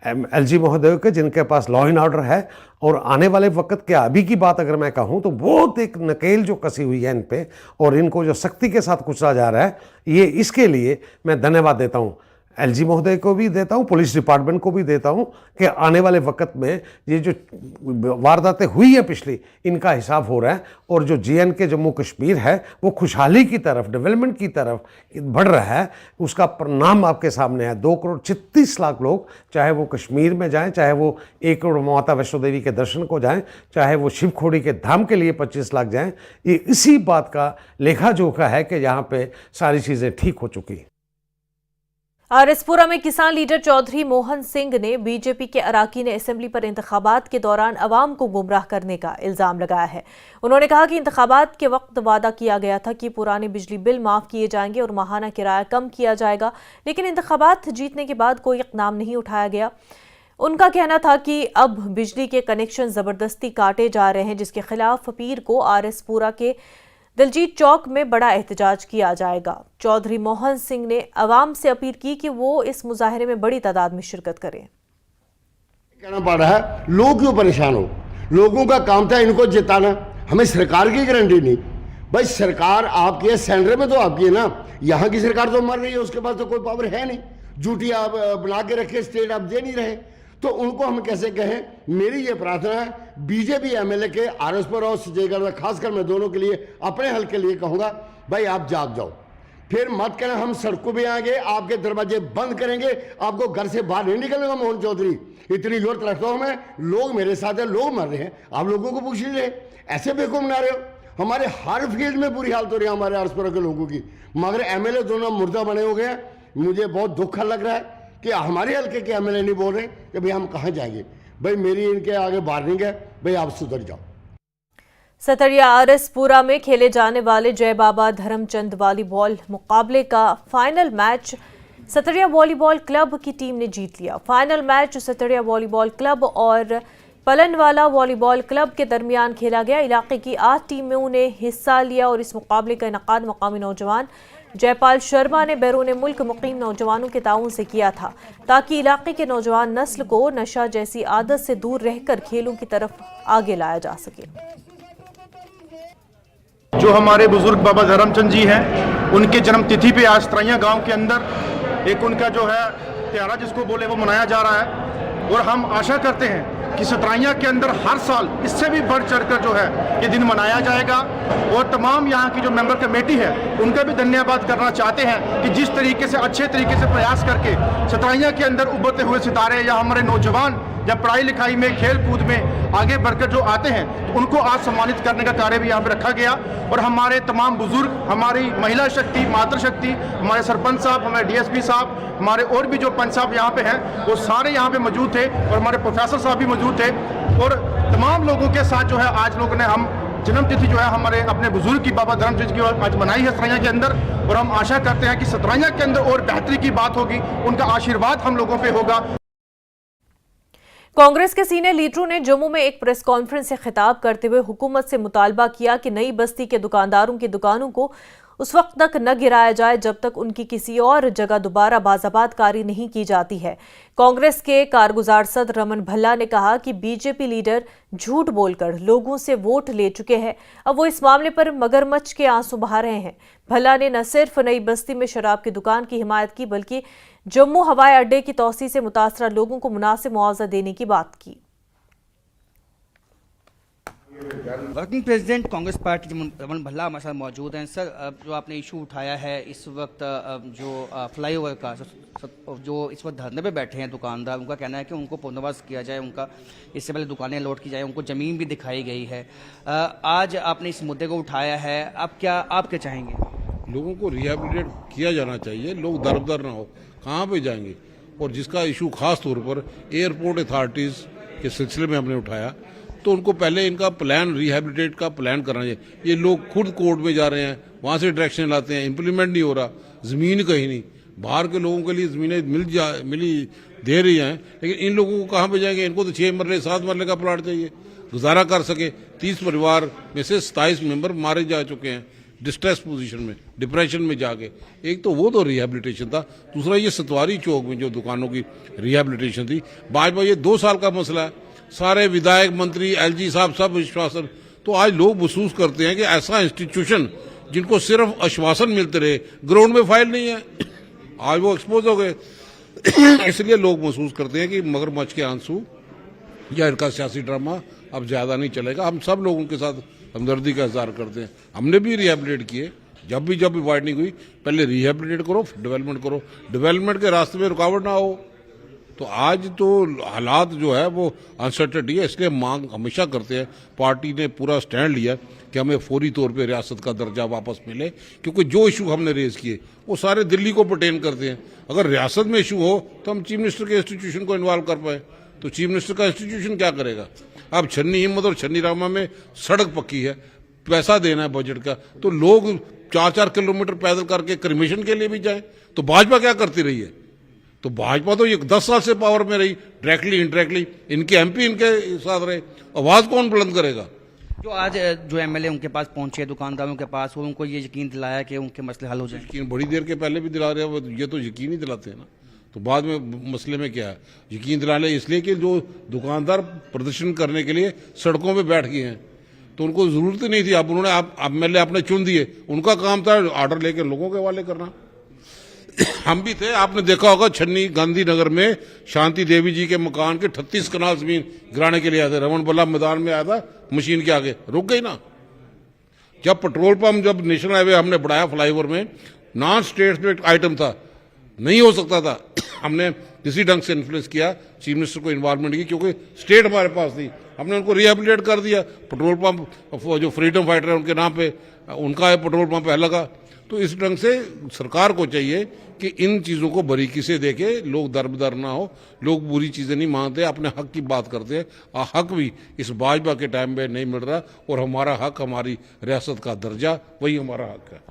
एलजी महोदय के, जिनके पास लॉ एंड ऑर्डर है। और आने वाले वक्त के अभी की बात अगर मैं कहूँ तो बहुत एक नकेल जो कसी हुई है इन पे, और इनको जो सख्ती के साथ कुचला जा रहा है, ये इसके लिए मैं धन्यवाद देता हूँ। एलजी महोदय को भी देता हूँ, पुलिस डिपार्टमेंट को भी देता हूँ कि आने वाले वक्त में ये जो वारदातें हुई है पिछली, इनका हिसाब हो रहा है। और जो JNK जम्मू कश्मीर है वो खुशहाली की तरफ, डेवलपमेंट की तरफ बढ़ रहा है, उसका परिणाम आपके सामने है। 2,36,00,000 लोग, चाहे वो कश्मीर में जाएं, चाहे वो 1 करोड़ माता वैष्णो देवी के दर्शन को जाएं, चाहे वो शिवखोड़ी के धाम के लिए 25 लाख जाएं, ये इसी बात का लेखा जोखा है कि यहाँ पे सारी चीज़ें ठीक हो चुकी। आरएसपुरा में किसान लीडर चौधरी मोहन सिंह ने बीजेपी के अराकीन असेंबली पर इंतखाबात के दौरान अवाम को गुमराह करने का इल्जाम लगाया है। उन्होंने कहा कि इंतखाबात के वक्त वादा किया गया था कि पुराने बिजली बिल माफ किए जाएंगे और माहाना किराया कम किया जाएगा, लेकिन इंतखाबात जीतने के बाद कोई इक़दाम नहीं उठाया गया। उनका कहना था कि अब बिजली के कनेक्शन जबरदस्ती काटे जा रहे हैं, जिसके खिलाफ पीर को आरएसपुरा के दिलजीत चौक में बड़ा एहतजाज किया जाएगा। चौधरी मोहन सिंह ने अवाम से अपील की कि वो इस मुजाहरे में बड़ी तादाद में शिरकत करें। कहना पड़ रहा है, लोग क्यों परेशान हो? लोगों का काम था इनको जिताना, हमें सरकार की गारंटी नहीं। भाई सरकार आपकी है, सेंटर में तो आपकी है ना, यहाँ की सरकार तो मर रही है, उसके पास तो कोई पावर है नहीं। झूठी आप बना के रखे स्टेट, आप दे नहीं रहे, तो उनको हम कैसे कहें? मेरी ये प्रार्थना है बीजेपी एमएलए के आरएसपुर और सजेगढ़ में, खासकर मैं दोनों के लिए, अपने हल के लिए कहूँगा, भाई आप जाग जाओ। फिर मत कहना हम सड़कों पे आएंगे, आपके दरवाजे बंद करेंगे, आपको घर से बाहर नहीं निकलेगा। मोहन चौधरी, इतनी जरूरत रखता हूँ मैं, लोग मेरे साथ है, लोग मर रहे हैं, आप लोगों को पूछ लीजिए, ऐसे बेवकूफ बना रहे हो। हमारे हर फील्ड में बुरी हालत हो रही है हमारे आरएसपुर के लोगों की, मगर एमएलए दोनों मुर्दा बने हो गए। मुझे बहुत दुख लग रहा है कि हमारे हल्के के एमएलए नहीं बोल रहे कि भाई हम कहाँ जाएंगे। भाई मेरी इनके आगे वार्निंग है, भाई आप सुधर जाओ। सतरिया आरएसपुरा में खेले जाने वाले जय बाबा धर्मचंद वॉलीबॉल मुकाबले का फाइनल मैच सतरिया वॉलीबॉल क्लब की टीम ने जीत लिया। फाइनल मैच सतरिया वॉलीबॉल क्लब और पलनवाला वॉलीबॉल क्लब के दरमियान खेला गया। इलाके की 8 टीमों ने हिस्सा लिया और इस मुकाबले का इनेकाद मकामी नौजवान जयपाल शर्मा ने बैरून मुल्क मुकीम नौजवानों के ताउन से किया था, ताकि इलाके के नौजवान नस्ल को नशा जैसी आदत से दूर रहकर खेलों की तरफ आगे लाया जा सके। जो हमारे बुजुर्ग बाबा धर्मचंद जी हैं, उनके जन्म तिथि पे आज सतराइयाँ गांव के अंदर एक उनका जो है त्योहार जिसको बोले वो मनाया जा रहा है। और हम आशा करते हैं कि सतराइयाँ के अंदर हर साल इससे भी बढ़ चढ़कर जो है ये दिन मनाया जाएगा। और तमाम यहाँ की जो मेंबर कमेटी है उनका भी धन्यवाद करना चाहते हैं कि जिस तरीके से अच्छे तरीके से प्रयास करके सतराइयाँ के अंदर उभरते हुए सितारे या हमारे नौजवान जब पढ़ाई लिखाई में, खेल कूद में आगे बढ़कर जो आते हैं तो उनको आज सम्मानित करने का कार्य भी यहाँ पे रखा गया। और हमारे तमाम बुजुर्ग, हमारी महिला शक्ति, मातृशक्ति, हमारे सरपंच साहब, हमारे डीएसपी साहब, हमारे और भी जो पंच साहब यहाँ पे हैं वो सारे यहाँ पे मौजूद थे, और हमारे प्रोफेसर साहब भी मौजूद थे। और तमाम लोगों के साथ जो है आज लोगों ने हम जन्म तिथि जो है हमारे अपने बुजुर्ग की बाबा धर्मचंद की आज मनाई है सतराइयाँ के अंदर। और हम आशा करते हैं कि सतराइयाँ के अंदर और बेहतरी की बात होगी, उनका आशीर्वाद हम लोगों पे होगा। कांग्रेस के सीनियर लीडरों ने जम्मू में एक प्रेस कॉन्फ्रेंस से खिताब करते हुए हुकूमत से मुतालबा किया कि नई बस्ती के दुकानदारों की दुकानों को उस वक्त तक न गिराया जाए जब तक उनकी किसी और जगह दोबारा बाज़ाबातकारी नहीं की जाती है। कांग्रेस के कारगुजार सदर रमन भल्ला ने कहा कि बीजेपी लीडर झूठ बोलकर लोगों से वोट ले चुके हैं, अब वो इस मामले पर मगरमच्छ के आंसू बहा रहे हैं। भल्ला ने न सिर्फ नई बस्ती में शराब की दुकान की हिमायत की, बल्कि जम्मू हवाई अड्डे की तौसी से मुतासरा लोगों को मुनासिब मुआवजा देने की बात की। Working president Congress party Raman Bhalla हमारे साथ मौजूद हैं। सर, जो आपने इशू उठाया है इस वक्त, जो फ्लाईओवर का, जो इस वक्त धरने पे बैठे हैं दुकानदार, उनका कहना है कि उनको पुनर्वास किया जाए, उनका इससे पहले दुकानें लौट की जाए, उनको ज़मीन भी दिखाई गई है। आज आपने इस मुद्दे को उठाया है, आप क्या चाहेंगे? लोगों को रिहेबिलिटेट किया जाना चाहिए, लोग दर ना हो, कहाँ पे जाएंगे। और जिसका इशू खास तौर पर एयरपोर्ट अथॉरिटीज़ के सिलसिले में हमने उठाया, तो उनको पहले इनका प्लान, रिहेबिलिटेट का प्लान करना चाहिए। ये लोग खुद कोर्ट में जा रहे हैं, वहाँ से डायरेक्शन लाते हैं, इम्प्लीमेंट नहीं हो रहा, ज़मीन कहीं नहीं। बाहर के लोगों के लिए ज़मीनें मिली दे रही हैं, लेकिन इन लोगों को कहाँ पे जाएंगे। इनको तो 6 मरले 7 मरले का प्लाट चाहिए, गुजारा कर सके। 30 परिवार में से 27 मेंबर मारे जा चुके हैं डिस्ट्रेस पोजीशन में, डिप्रेशन में जाके। एक तो वो तो रिहेबिलिटेशन था, दूसरा ये सतवारी चौक में जो दुकानों की रिहेबिलिटेशन थी। भाजपा ये 2 साल का मसला है, सारे विधायक, मंत्री, एलजी साहब सब आश्वासन। तो आज लोग महसूस करते हैं कि ऐसा इंस्टीट्यूशन जिनको सिर्फ आश्वासन मिलते रहे, ग्राउंड में फाइल नहीं है, आज वो एक्सपोज हो गए। इसलिए लोग महसूस करते हैं कि मगरमच्छ के आंसू या इनका सियासी ड्रामा अब ज्यादा नहीं चलेगा। हम सब लोग उनके साथ हमदर्दी का इजहार करते हैं। हमने भी रिहेबिलिटेट किए, जब भी वाइडनिंग हुई, पहले रिहेबिलिटेट करो, डेवलपमेंट करो, डेवलपमेंट के रास्ते में रुकावट ना हो। तो आज तो हालात जो है वो अनसर्टेनिटी है, इसलिए मांग हमेशा करते हैं। पार्टी ने पूरा स्टैंड लिया कि हमें फौरी तौर पे रियासत का दर्जा वापस मिले, क्योंकि जो इशू हमने रेज किए वो सारे दिल्ली को पर्टेन करते हैं। अगर रियासत में इशू हो तो हम चीफ मिनिस्टर के इंस्टीट्यूशन को इन्वॉल्व कर पाए, तो चीफ मिनिस्टर का इंस्टीट्यूशन क्या करेगा। अब छन्नी हिम्मत और छन्नी रामा में सड़क पक्की है, पैसा देना है बजट का, तो लोग 4-4 किलोमीटर पैदल करके क्रिमेशन के लिए भी जाए। तो भाजपा क्या करती रही है। तो भाजपा तो ये 10 साल से पावर में रही, डायरेक्टली इनडायरेक्टली, इनके एमपी इनके साथ रहे, आवाज कौन बुलंद करेगा। जो आज जो एमएलए उनके पास पहुंचे, दुकानदारों के पास, और उनको ये यकीन दिलाया कि उनके मसले हल हो जाए। यकीन बड़ी देर के पहले भी दिला रहे हैं, ये तो यकीन ही दिलाते हैं ना। तो बाद में मसले में क्या है, यकीन दिलाने इसलिए कि जो दुकानदार प्रदर्शन करने के लिए सड़कों पे बैठ गए हैं, तो उनको जरूरत ही नहीं थी। अब उन्होंने एमएलए आपने चुन दिए, उनका काम था ऑर्डर लेकर लोगों के हवाले करना। हम भी थे, आपने देखा होगा छन्नी गांधीनगर में शांति देवी जी के मकान के 38 कनाल जमीन गिराने के लिए आए थे। रमन बल्ला मैदान में आया था, मशीन के आगे रुक गई ना। जब पेट्रोल पंप, जब नेशनल हाईवे हमने बढ़ाया फ्लाईओवर में, नॉन स्टेट आइटम था, नहीं हो सकता था। हमने किसी ढंग से इन्फ्लुएंस किया, चीफ मिनिस्टर को इन्वॉल्वमेंट की, क्योंकि स्टेट हमारे पास थी, हमने उनको रिहेबिलिटेट कर दिया। पेट्रोल पंप जो फ्रीडम फाइटर है उनके नाम पे, उनका पेट्रोल पंप है लगा। तो इस ढंग से सरकार को चाहिए कि इन चीज़ों को बारीकी से देखे, लोग दरबदर ना हो। लोग बुरी चीज़ें नहीं मांगते, अपने हक की बात करते हैं। हक भी इस भाजपा के टाइम में नहीं मिल रहा, और हमारा हक, हमारी रियासत का दर्जा, वही हमारा हक है।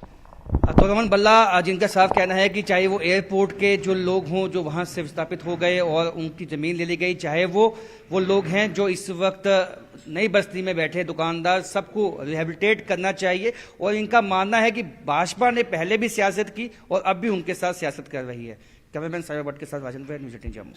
तो रमन बल्ला, जिनका साफ कहना है कि चाहे वो एयरपोर्ट के जो लोग हों जो वहाँ से विस्थापित हो गए और उनकी ज़मीन ले ली गई, चाहे वो लोग हैं जो इस वक्त नई बस्ती में बैठे दुकानदार, सबको रिहेबिलिटेट करना चाहिए। और इनका मानना है कि भाजपा ने पहले भी सियासत की और अब भी उनके साथ सियासत कर रही है। कैमरामैन साहिब भट्ट के साथ राजन न्यूज़ 18 जम्मू।